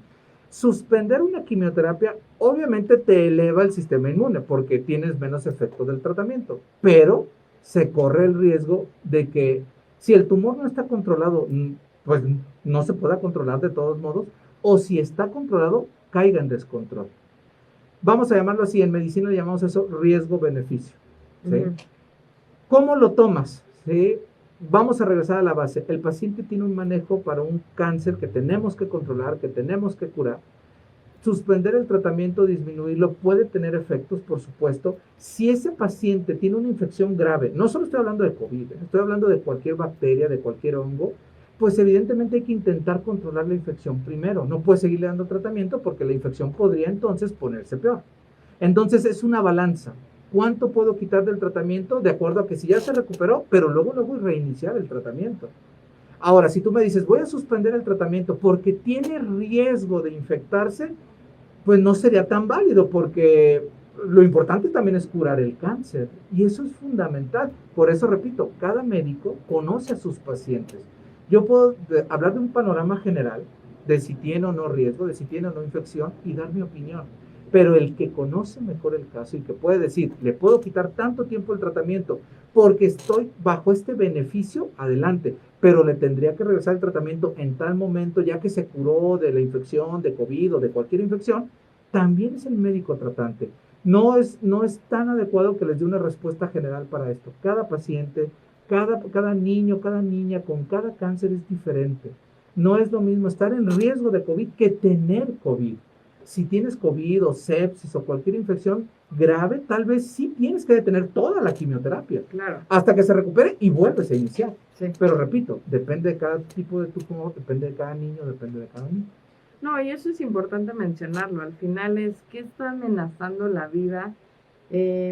Suspender una quimioterapia obviamente te eleva el sistema inmune porque tienes menos efecto del tratamiento, pero se corre el riesgo de que si el tumor no está controlado, pues no se pueda controlar de todos modos, o si está controlado, caiga en descontrol. Vamos a llamarlo así, en medicina llamamos eso riesgo-beneficio. ¿Sí? Uh-huh. ¿Cómo lo tomas? ¿Sí? Vamos a regresar a la base. El paciente tiene un manejo para un cáncer que tenemos que controlar, que tenemos que curar. Suspender el tratamiento, disminuirlo, puede tener efectos, por supuesto. Si ese paciente tiene una infección grave, no solo estoy hablando de COVID, estoy hablando de cualquier bacteria, de cualquier hongo, pues evidentemente hay que intentar controlar la infección primero. No puede seguirle dando tratamiento porque la infección podría entonces ponerse peor. Entonces es una balanza. ¿Cuánto puedo quitar del tratamiento? De acuerdo a que si ya se recuperó, pero luego reiniciar el tratamiento. Ahora, si tú me dices, voy a suspender el tratamiento porque tiene riesgo de infectarse, pues no sería tan válido porque lo importante también es curar el cáncer y eso es fundamental. Por eso, repito, cada médico conoce a sus pacientes. Yo puedo hablar de un panorama general de si tiene o no riesgo, de si tiene o no infección y dar mi opinión. Pero el que conoce mejor el caso y que puede decir, le puedo quitar tanto tiempo el tratamiento porque estoy bajo este beneficio, adelante. Pero le tendría que regresar el tratamiento en tal momento, ya que se curó de la infección, de COVID o de cualquier infección, también es el médico tratante. No es tan adecuado que les dé una respuesta general para esto. Cada paciente, cada niño, cada niña con cada cáncer es diferente. No es lo mismo estar en riesgo de COVID que tener COVID. Si tienes COVID o sepsis o cualquier infección grave, tal vez sí tienes que detener toda la quimioterapia. Claro. Hasta que se recupere y vuelves a iniciar. Sí. Pero repito, depende de cada tipo de tumor, depende de cada niño, depende de cada niño. No, y eso es importante mencionarlo. Al final es que está amenazando la vida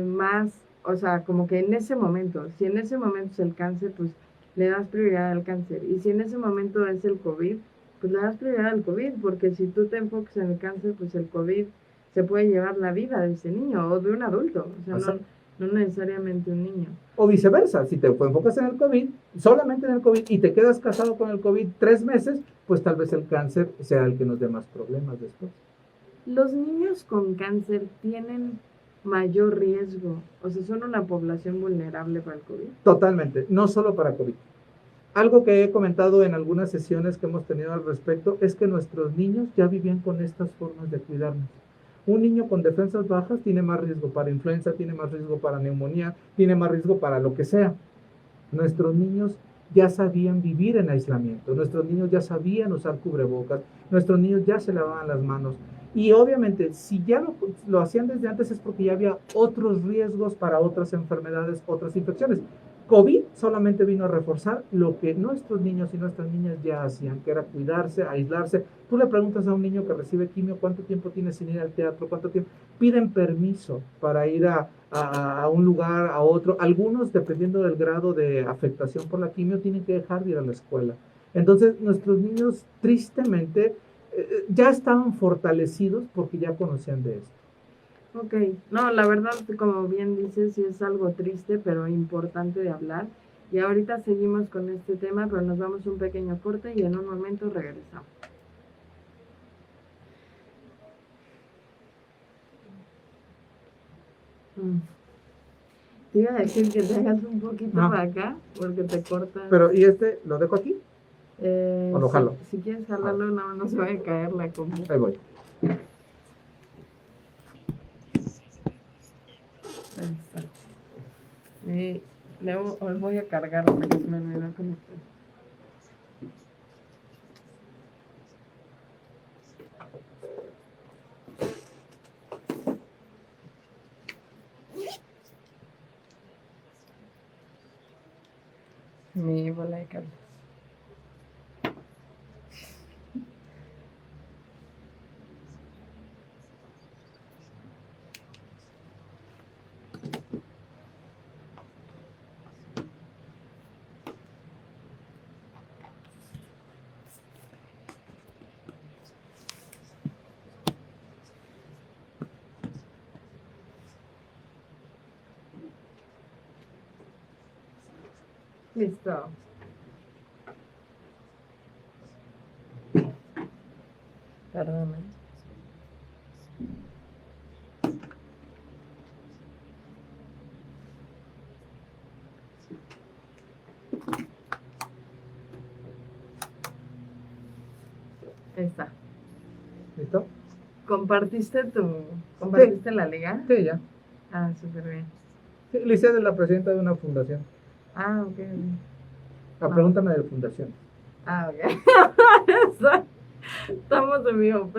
más, o sea, como que en ese momento, si en ese momento es el cáncer, pues le das prioridad al cáncer. Y si en ese momento es el COVID, pues le das prioridad al COVID, porque si tú te enfocas en el cáncer, pues el COVID se puede llevar la vida de ese niño o de un adulto, o sea, no necesariamente un niño. O viceversa, si te enfocas en el COVID, solamente en el COVID, y te quedas casado con el COVID 3 meses, pues tal vez el cáncer sea el que nos dé más problemas después. Los niños con cáncer tienen mayor riesgo, o sea, son una población vulnerable para el COVID. Totalmente, no solo para COVID. Algo que he comentado en algunas sesiones que hemos tenido al respecto es que nuestros niños ya vivían con estas formas de cuidarnos. Un niño con defensas bajas tiene más riesgo para influenza, tiene más riesgo para neumonía, tiene más riesgo para lo que sea. Nuestros niños ya sabían vivir en aislamiento, nuestros niños ya sabían usar cubrebocas, nuestros niños ya se lavaban las manos. Y obviamente, si ya lo hacían desde antes es porque ya había otros riesgos para otras enfermedades, otras infecciones. COVID solamente vino a reforzar lo que nuestros niños y nuestras niñas ya hacían, que era cuidarse, aislarse. Tú le preguntas a un niño que recibe quimio cuánto tiempo tiene sin ir al teatro, cuánto tiempo. Piden permiso para ir a un lugar, a otro. Algunos, dependiendo del grado de afectación por la quimio, tienen que dejar de ir a la escuela. Entonces, nuestros niños, tristemente, ya estaban fortalecidos porque ya conocían de esto. Ok, no, la verdad, como bien dices, sí es algo triste, pero importante de hablar. Y ahorita seguimos con este tema, pero nos vamos a un pequeño corte y en un momento regresamos. Te iba a decir que te hagas un poquito para acá, porque te cortas. Pero, ¿y lo dejo aquí? ¿O lo jalo? Si quieres jalarlo, no se va a caer la comida. Ahí voy. Ahí está. Luego os voy a cargar porque se me olvidó conectar. Mi bola de cartas. Listo. Perdón. Ahí está. ¿Listo? ¿Compartiste la liga? Sí, ya. Ah, súper bien. Sí, Licia es la presidenta de una fundación. Ah, ok. Pregúntame de fundación. Ah, ok. Estamos en vivo,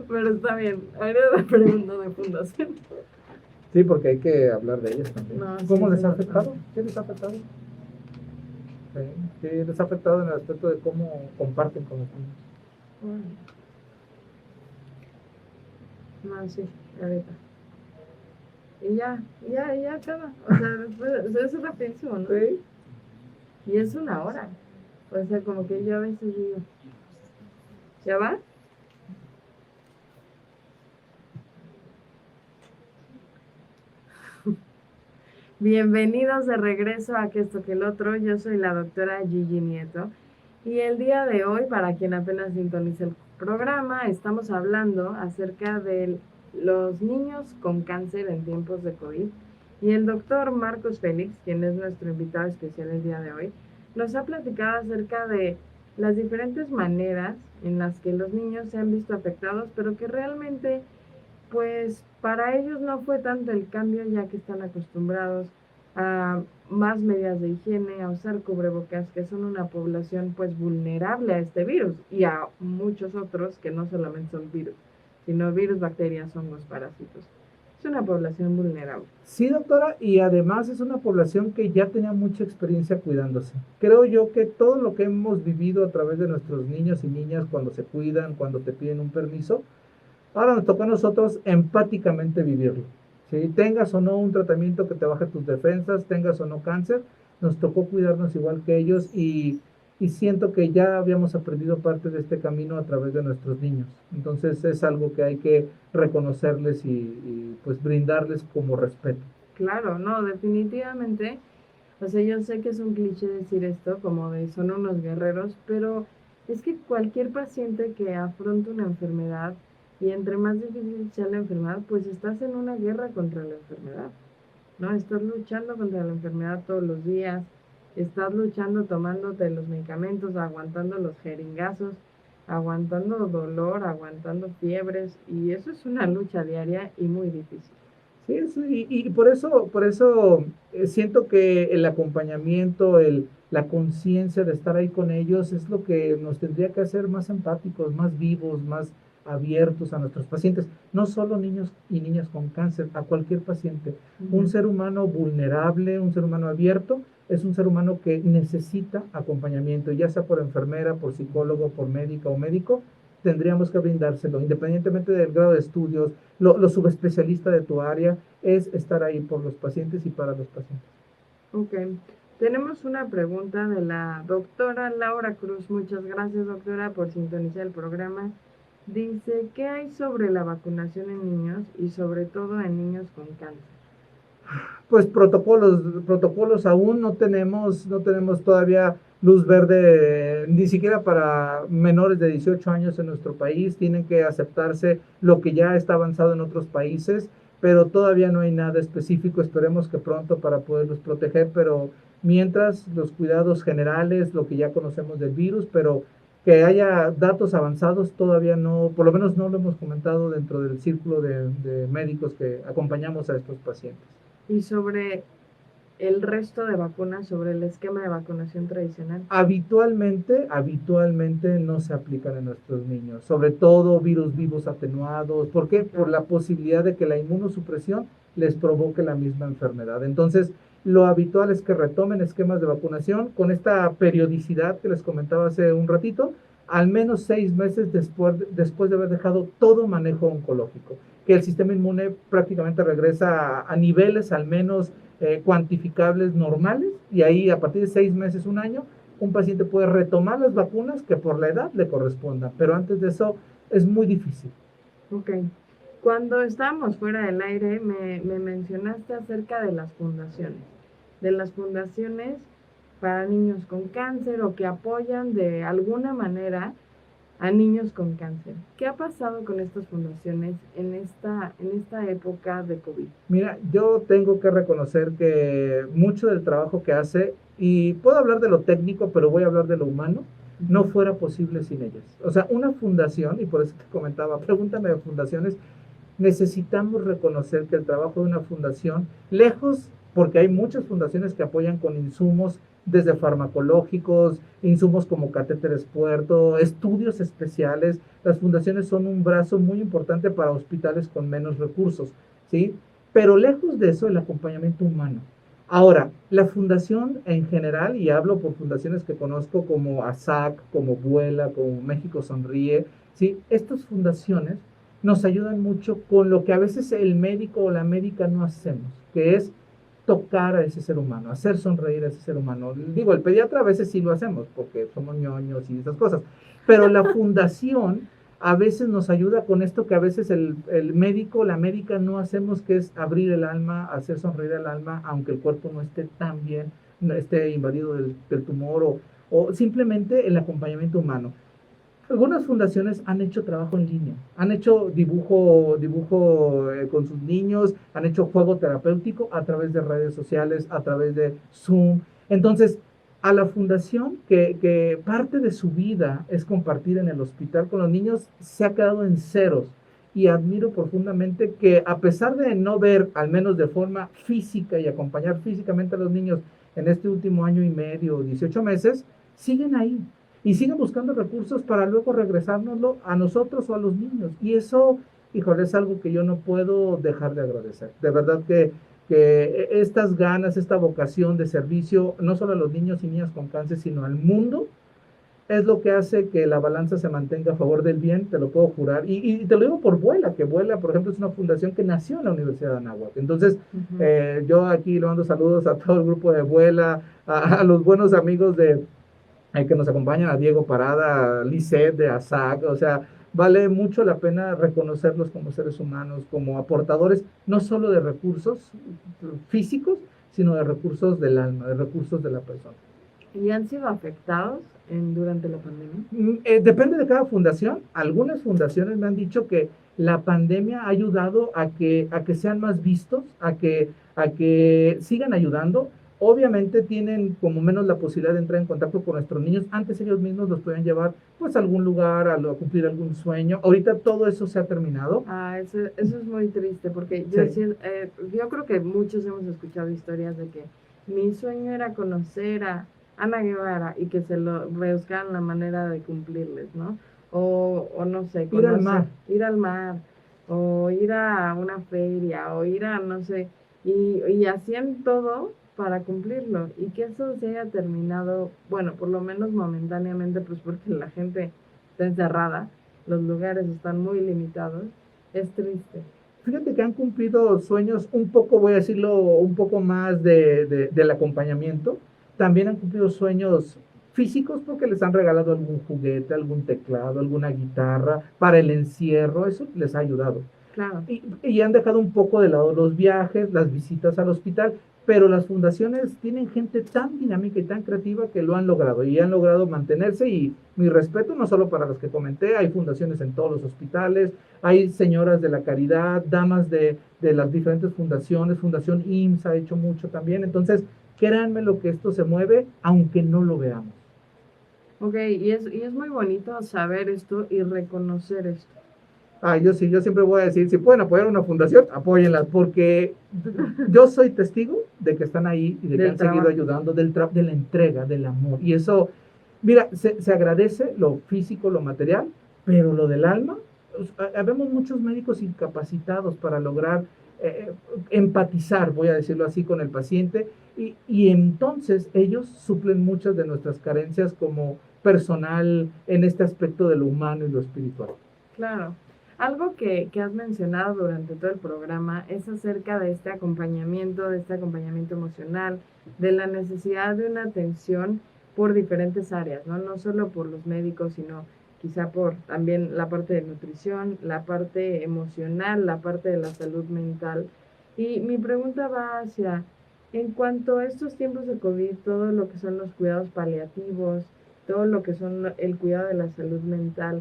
pero está bien. Ahora la pregunta de fundación. Sí, porque hay que hablar de ellas también. No, ¿Cómo sí, les sí, ha no, afectado? no. ¿Qué les ha afectado? Sí, les ha afectado en el aspecto de cómo comparten con los niños. No, sí, ahorita. Y ya acaba. O sea, después, es rapidísimo, ¿no? Sí. Y es 1 hora. O sea, como que yo a veces digo, ¿ya va? Bienvenidos de regreso a Que Esto Que el Otro. Yo soy la doctora Gigi Nieto. Y el día de hoy, para quien apenas sintoniza el programa, estamos hablando acerca de los niños con cáncer en tiempos de COVID. Y el doctor Marcos Félix, quien es nuestro invitado especial el día de hoy, nos ha platicado acerca de las diferentes maneras en las que los niños se han visto afectados, pero que realmente, pues para ellos no fue tanto el cambio, ya que están acostumbrados a más medidas de higiene, a usar cubrebocas, que son una población pues vulnerable a este virus y a muchos otros que no solamente son virus, sino virus, bacterias, hongos, parásitos. Es una población vulnerable. Sí, doctora, y además es una población que ya tenía mucha experiencia cuidándose. Creo yo que todo lo que hemos vivido a través de nuestros niños y niñas cuando se cuidan, cuando te piden un permiso, ahora nos toca a nosotros empáticamente vivirlo. Si tengas o no un tratamiento que te baje tus defensas, tengas o no cáncer, nos tocó cuidarnos igual que ellos y siento que ya habíamos aprendido parte de este camino a través de nuestros niños. Entonces es algo que hay que reconocerles y pues brindarles como respeto. Claro, no, definitivamente. O sea, yo sé que es un cliché decir esto, como de son unos guerreros, pero es que cualquier paciente que afronta una enfermedad y entre más difícil sea la enfermedad, pues estás en una guerra contra la enfermedad, ¿no? Estás luchando contra la enfermedad todos los días, estás luchando tomándote los medicamentos, aguantando los jeringazos, aguantando dolor, aguantando fiebres, y eso es una lucha diaria y muy difícil. Sí, sí, y por eso siento que el acompañamiento, la conciencia de estar ahí con ellos es lo que nos tendría que hacer más empáticos, más vivos, más abiertos a nuestros pacientes, no solo niños y niñas con cáncer, a cualquier paciente. Un ser humano vulnerable, un ser humano abierto, es un ser humano que necesita acompañamiento, ya sea por enfermera, por psicólogo, por médica o médico, tendríamos que brindárselo, independientemente del grado de estudios, lo subespecialista de tu área, es estar ahí por los pacientes y para los pacientes. Ok. Tenemos una pregunta de la doctora Laura Cruz. Muchas gracias, doctora, por sintonizar el programa. Dice, ¿qué hay sobre la vacunación en niños y sobre todo en niños con cáncer? Pues protocolos aún no tenemos todavía luz verde, ni siquiera para menores de 18 años en nuestro país, tienen que aceptarse lo que ya está avanzado en otros países, pero todavía no hay nada específico, esperemos que pronto para poderlos proteger, pero mientras los cuidados generales, lo que ya conocemos del virus, pero que haya datos avanzados todavía no, por lo menos no lo hemos comentado dentro del círculo de médicos que acompañamos a estos pacientes. Y sobre el resto de vacunas, sobre el esquema de vacunación tradicional. Habitualmente no se aplican en nuestros niños, sobre todo virus vivos atenuados. ¿Por qué? Por la posibilidad de que la inmunosupresión les provoque la misma enfermedad. Entonces, lo habitual es que retomen esquemas de vacunación con esta periodicidad que les comentaba hace un ratito, al menos 6 meses después de haber dejado todo manejo oncológico, que el sistema inmune prácticamente regresa a niveles al menos cuantificables normales, y ahí a partir de 6 meses, un año, un paciente puede retomar las vacunas que por la edad le correspondan, pero antes de eso es muy difícil. Ok. Cuando estábamos fuera del aire, me mencionaste acerca de las fundaciones. De las fundaciones, para niños con cáncer o que apoyan de alguna manera a niños con cáncer. ¿Qué ha pasado con estas fundaciones en esta época de COVID? Mira, yo tengo que reconocer que mucho del trabajo que hace, y puedo hablar de lo técnico, pero voy a hablar de lo humano, no fuera posible sin ellas. O sea, una fundación, y por eso te comentaba, pregúntame de fundaciones, necesitamos reconocer que el trabajo de una fundación, lejos, porque hay muchas fundaciones que apoyan con insumos desde farmacológicos, insumos como catéteres puerto, estudios especiales, las fundaciones son un brazo muy importante para hospitales con menos recursos, ¿sí? Pero lejos de eso, el acompañamiento humano. Ahora, la fundación en general, y hablo por fundaciones que conozco como ASAC, como Vuela, como México Sonríe, ¿sí? Estas fundaciones nos ayudan mucho con lo que a veces el médico o la médica no hacemos, que es tocar a ese ser humano, hacer sonreír a ese ser humano. Digo, el pediatra a veces sí lo hacemos, porque somos ñoños y esas cosas, pero la fundación a veces nos ayuda con esto que a veces el médico o la médica no hacemos, que es abrir el alma, hacer sonreír el alma, aunque el cuerpo no esté tan bien, no esté invadido del tumor o simplemente el acompañamiento humano. Algunas fundaciones han hecho trabajo en línea, han hecho dibujo con sus niños, han hecho juego terapéutico a través de redes sociales, a través de Zoom. Entonces, a la fundación que parte de su vida es compartir en el hospital con los niños, se ha quedado en ceros. Y admiro profundamente que a pesar de no ver, al menos de forma física y acompañar físicamente a los niños en este último año y medio, 18 meses, siguen ahí y siguen buscando recursos para luego regresárnoslo a nosotros o a los niños. Y eso, híjole, es algo que yo no puedo dejar de agradecer. De verdad que estas ganas, esta vocación de servicio, no solo a los niños y niñas con cáncer, sino al mundo, es lo que hace que la balanza se mantenga a favor del bien, te lo puedo jurar. Y te lo digo por Vuela, que Vuela, por ejemplo, es una fundación que nació en la Universidad de Anáhuac. Entonces, yo aquí le mando saludos a todo el grupo de Vuela, a los buenos amigos que nos acompañan, a Diego Parada, a Lisette de ASAC, o sea, vale mucho la pena reconocerlos como seres humanos, como aportadores, no solo de recursos físicos, sino de recursos del alma, de recursos de la persona. ¿Y han sido afectados durante la pandemia? Depende de cada fundación. Algunas fundaciones me han dicho que la pandemia ha ayudado a que sean más vistos, a que sigan ayudando. Obviamente tienen como menos la posibilidad de entrar en contacto con nuestros niños. Antes ellos mismos los podían llevar pues a algún lugar, a cumplir algún sueño. Ahorita todo eso se ha terminado. Eso es muy triste porque yo creo que muchos hemos escuchado historias de que mi sueño era conocer a Ana Guevara y que se lo buscaban la manera de cumplirles, ¿no? O no sé, ir al mar, o ir a una feria, o ir a, no sé, y hacían todo para cumplirlo, y que eso se haya terminado, bueno, por lo menos momentáneamente, pues porque la gente está encerrada, los lugares están muy limitados, es triste. Fíjate que han cumplido sueños un poco, voy a decirlo, un poco más del acompañamiento. También han cumplido sueños físicos porque les han regalado algún juguete, algún teclado, alguna guitarra para el encierro. Eso les ha ayudado. Claro. Y han dejado un poco de lado los viajes, las visitas al hospital, pero las fundaciones tienen gente tan dinámica y tan creativa que lo han logrado y han logrado mantenerse. Y mi respeto no solo para las que comenté, hay fundaciones en todos los hospitales, hay señoras de la caridad, damas de las diferentes fundaciones, Fundación IMSS ha hecho mucho también. Entonces, créanme lo que esto se mueve, aunque no lo veamos. Ok, y es muy bonito saber esto y reconocer esto. Yo sí, yo siempre voy a decir, si pueden apoyar una fundación, apóyenlas, porque yo soy testigo de que están ahí y de que han seguido ayudando, de la entrega, del amor. Y eso, mira, se agradece lo físico, lo material, pero lo del alma, habemos muchos médicos incapacitados para lograr empatizar, voy a decirlo así, con el paciente, y entonces ellos suplen muchas de nuestras carencias como personal en este aspecto de lo humano y lo espiritual. Claro. Algo que has mencionado durante todo el programa es acerca de este acompañamiento emocional, de la necesidad de una atención por diferentes áreas, ¿no? No solo por los médicos, sino quizá por también la parte de nutrición, la parte emocional, la parte de la salud mental. Y mi pregunta va hacia, En cuanto a estos tiempos de COVID, todo lo que son los cuidados paliativos, todo lo que son el cuidado de la salud mental,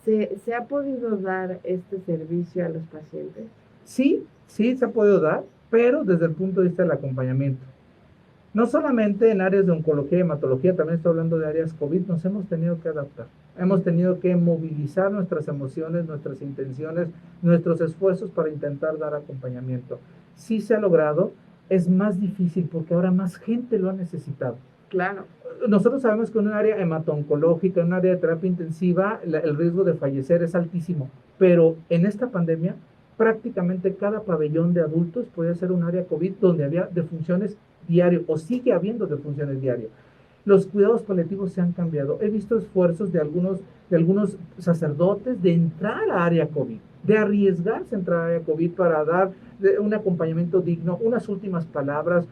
¿se ha podido dar este servicio a los pacientes? Sí, sí se ha podido dar, pero desde el punto de vista del acompañamiento. No solamente en áreas de oncología y hematología, también estoy hablando de áreas COVID, nos hemos tenido que adaptar. Hemos tenido que movilizar nuestras emociones, nuestras intenciones, nuestros esfuerzos para intentar dar acompañamiento. Sí se ha logrado, es más difícil porque ahora más gente lo ha necesitado. Claro. Nosotros sabemos que en un área hemato-oncológica, en un área de terapia intensiva, el riesgo de fallecer es altísimo, pero en esta pandemia prácticamente cada pabellón de adultos podía ser un área COVID donde había defunciones diario o sigue habiendo defunciones diario. Los cuidados paliativos se han cambiado. He visto esfuerzos de algunos sacerdotes de entrar a área COVID, de arriesgarse a entrar a área COVID para dar un acompañamiento digno, unas últimas palabras,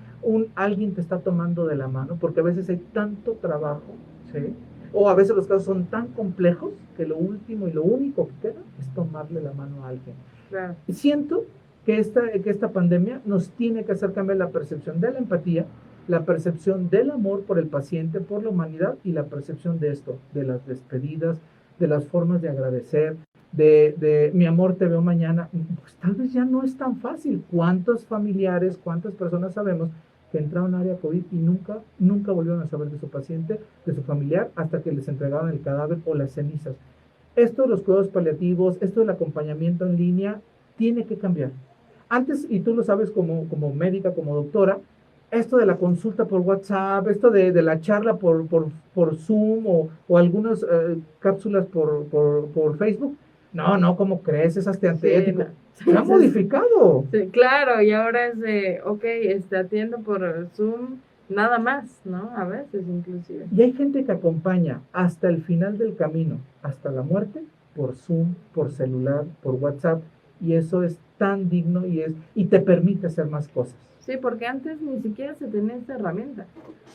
alguien te está tomando de la mano, porque a veces hay tanto trabajo, ¿sí? O a veces los casos son tan complejos que lo último y lo único que queda es tomarle la mano a alguien. Claro. Siento que esta pandemia nos tiene que hacer cambiar la percepción de la empatía, la percepción del amor por el paciente, por la humanidad y la percepción de esto, de las despedidas, de las formas de agradecer, de mi amor, te veo mañana. Pues tal vez ya no es tan fácil. ¿Cuántos familiares, cuántas personas sabemos que entraron a área COVID y nunca volvieron a saber de su paciente, de su familiar, hasta que les entregaron el cadáver o las cenizas? Esto de los cuidados paliativos, esto del acompañamiento en línea, tiene que cambiar. Antes, y tú lo sabes como médica, como doctora, esto de la consulta por WhatsApp, esto de la charla por Zoom o algunas cápsulas por Facebook, no, ¿cómo crees? Es hasta antiético. Sí, Se ha modificado. Sí, claro, y ahora es de, ok, atiendo por Zoom, nada más, ¿no? A veces inclusive. Y hay gente que acompaña hasta el final del camino, hasta la muerte, por Zoom, por celular, por WhatsApp, y eso es tan digno y te permite hacer más cosas. Sí, porque antes ni siquiera se tenía esta herramienta.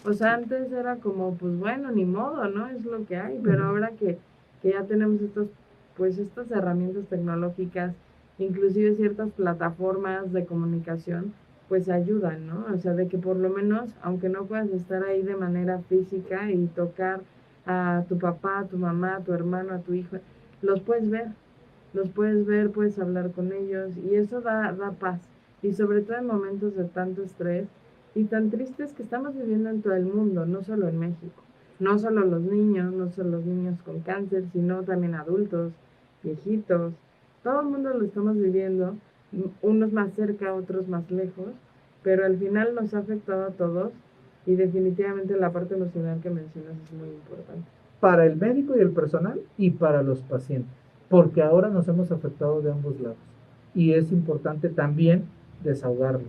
O sea, antes era como, pues bueno, ni modo, ¿no? Es lo que hay, pero ahora que ya tenemos estas herramientas tecnológicas, inclusive ciertas plataformas de comunicación, pues ayudan, ¿no? O sea, de que por lo menos, aunque no puedas estar ahí de manera física y tocar a tu papá, a tu mamá, a tu hermano, a tu hijo, los puedes ver, puedes hablar con ellos y eso da paz. Y sobre todo en momentos de tanto estrés y tan tristes que estamos viviendo en todo el mundo, no solo en México. No solo los niños, no solo los niños con cáncer, sino también adultos, viejitos. Todo el mundo lo estamos viviendo, unos más cerca, otros más lejos, pero al final nos ha afectado a todos y definitivamente la parte emocional que mencionas es muy importante. Para el médico y el personal y para los pacientes, porque ahora nos hemos afectado de ambos lados y es importante también desahogarlo.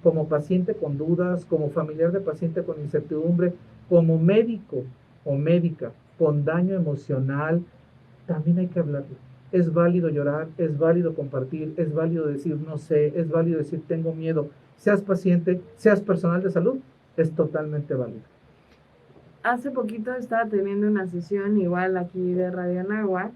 Como paciente con dudas, como familiar de paciente con incertidumbre, como médico o médica con daño emocional, también hay que hablarlo. Es válido llorar, es válido compartir, es válido decir no sé, es válido decir tengo miedo. Seas paciente, seas personal de salud, es totalmente válido. Hace poquito estaba teniendo una sesión igual aquí de Radio Anáhuac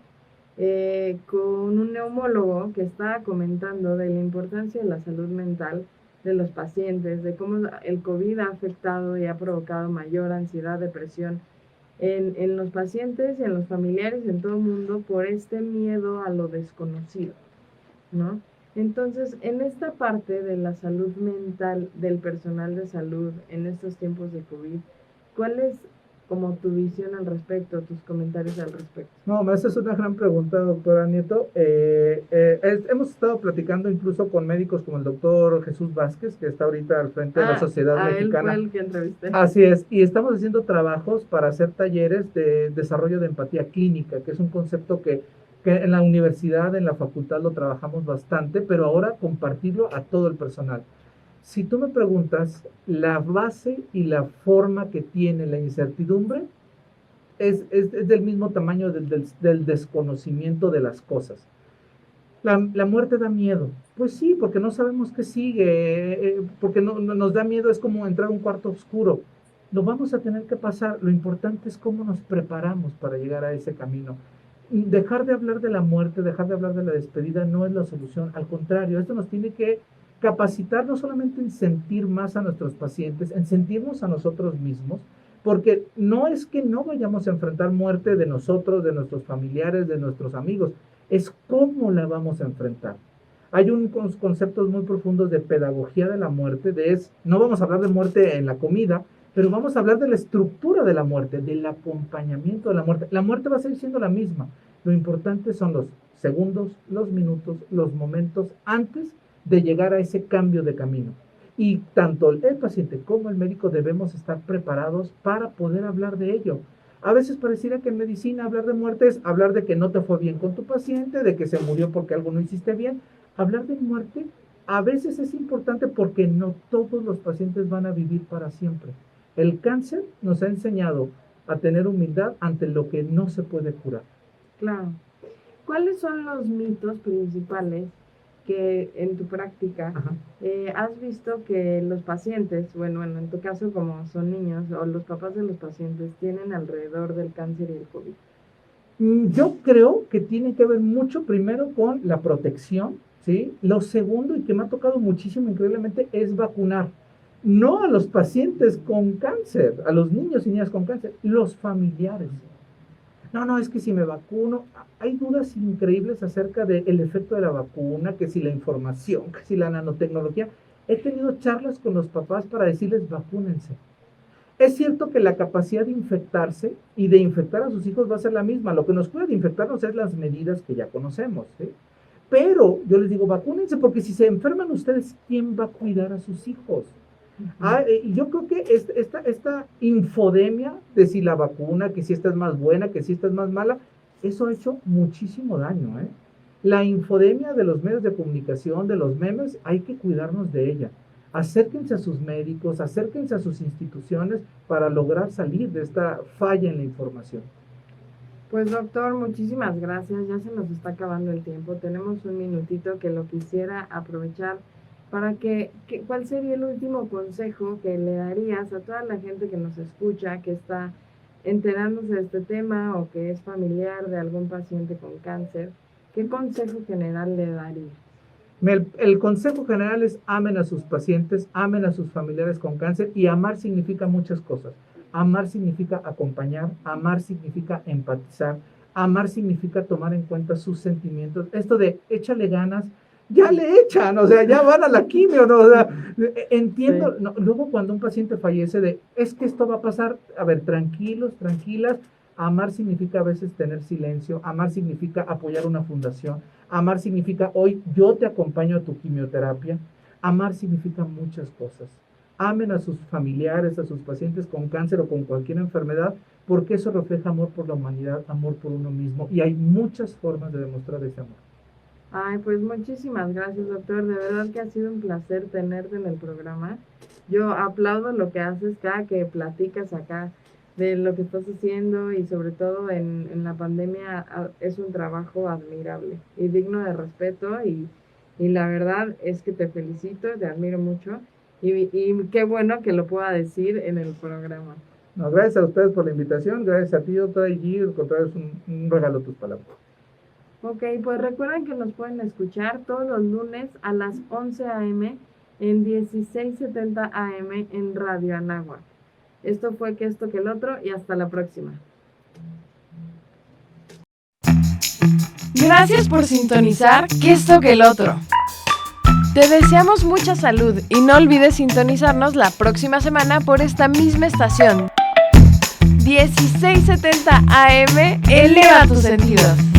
con un neumólogo que estaba comentando de la importancia de la salud mental de los pacientes, de cómo el COVID ha afectado y ha provocado mayor ansiedad, depresión en los pacientes y en los familiares, en todo el mundo, por este miedo a lo desconocido, ¿no? Entonces, en esta parte de la salud mental del personal de salud en estos tiempos de COVID, ¿cuál es como tu visión al respecto, tus comentarios al respecto? No, esa es una gran pregunta, doctora Nieto. Hemos estado platicando incluso con médicos como el doctor Jesús Vázquez, que está ahorita al frente de la Sociedad Mexicana. Él fue el que entrevisté. Así es, y estamos haciendo trabajos para hacer talleres de desarrollo de empatía clínica, que es un concepto que en la universidad, en la facultad lo trabajamos bastante, pero ahora compartirlo a todo el personal. Si tú me preguntas, la base y la forma que tiene la incertidumbre es del mismo tamaño del desconocimiento de las cosas. La muerte da miedo. Pues sí, porque no sabemos qué sigue, porque nos da miedo, es como entrar a un cuarto oscuro. Lo vamos a tener que pasar. Lo importante es cómo nos preparamos para llegar a ese camino. Dejar de hablar de la muerte, dejar de hablar de la despedida no es la solución. Al contrario, esto nos tiene que capacitar no solamente en sentir más a nuestros pacientes, en sentirnos a nosotros mismos, porque no es que no vayamos a enfrentar muerte de nosotros, de nuestros familiares, de nuestros amigos, es cómo la vamos a enfrentar. Hay unos conceptos muy profundos de pedagogía de la muerte, no vamos a hablar de muerte en la comida, pero vamos a hablar de la estructura de la muerte, del acompañamiento de la muerte. La muerte va a seguir siendo la misma. Lo importante son los segundos, los minutos, los momentos antes de llegar a ese cambio de camino. Y tanto el paciente como el médico debemos estar preparados para poder hablar de ello. A veces pareciera que en medicina hablar de muerte es hablar de que no te fue bien con tu paciente, de que se murió porque algo no hiciste bien. Hablar de muerte a veces es importante porque no todos los pacientes van a vivir para siempre. El cáncer nos ha enseñado a tener humildad ante lo que no se puede curar. Claro. ¿Cuáles son los mitos principales que en tu práctica has visto que los pacientes, bueno, en tu caso como son niños o los papás de los pacientes, tienen alrededor del cáncer y el COVID? Yo creo que tiene que ver mucho primero con la protección, ¿sí? Lo segundo, y que me ha tocado muchísimo increíblemente, es vacunar. No a los pacientes con cáncer, a los niños y niñas con cáncer, los familiares. No, es que si me vacuno, hay dudas increíbles acerca del efecto de la vacuna, que si la información, que si la nanotecnología. He tenido charlas con los papás para decirles, vacúnense. Es cierto que la capacidad de infectarse y de infectar a sus hijos va a ser la misma. Lo que nos puede infectarnos es las medidas que ya conocemos, ¿sí? Pero yo les digo, vacúnense, porque si se enferman ustedes, ¿quién va a cuidar a sus hijos? Yo creo que esta infodemia de si la vacuna, que si esta es más buena, que si esta es más mala, eso ha hecho muchísimo daño, ¿eh? La infodemia de los medios de comunicación, de los memes, hay que cuidarnos de ella. Acérquense a sus médicos, acérquense a sus instituciones para lograr salir de esta falla en la información. Pues doctor, muchísimas gracias, ya se nos está acabando el tiempo, tenemos un minutito que lo quisiera aprovechar para ¿cuál sería el último consejo que le darías a toda la gente que nos escucha, que está enterándose de este tema o que es familiar de algún paciente con cáncer? ¿Qué consejo general le daría? El consejo general es amen a sus pacientes, amen a sus familiares con cáncer, y amar significa muchas cosas. Amar significa acompañar, amar significa empatizar, amar significa tomar en cuenta sus sentimientos. Esto de échale ganas, ya le echan, o sea, ya van a la quimio, ¿no? O sea, entiendo, sí. No, luego cuando un paciente fallece es que esto va a pasar, a ver, tranquilos, tranquilas. Amar significa a veces tener silencio, amar significa apoyar una fundación, amar significa hoy yo te acompaño a tu quimioterapia, amar significa muchas cosas. Amen a sus familiares, a sus pacientes con cáncer o con cualquier enfermedad, porque eso refleja amor por la humanidad, amor por uno mismo, y hay muchas formas de demostrar ese amor. Ay, pues muchísimas gracias, doctor. De verdad que ha sido un placer tenerte en el programa. Yo aplaudo lo que haces cada que platicas acá de lo que estás haciendo, y sobre todo en la pandemia es un trabajo admirable y digno de respeto, y la verdad es que te felicito, te admiro mucho, y qué bueno que lo pueda decir en el programa. No, gracias a ustedes por la invitación, gracias a ti, doctora Gigi, por traerles un regalo tus palabras. Ok, pues recuerden que nos pueden escuchar todos los lunes a las 11 a.m. en 1670 a.m. en Radio Anáhuac. Esto fue Que Esto Que El Otro, y hasta la próxima. Gracias por sintonizar Que Esto Que El Otro. Te deseamos mucha salud y no olvides sintonizarnos la próxima semana por esta misma estación. 1670 AM, eleva tus sentidos.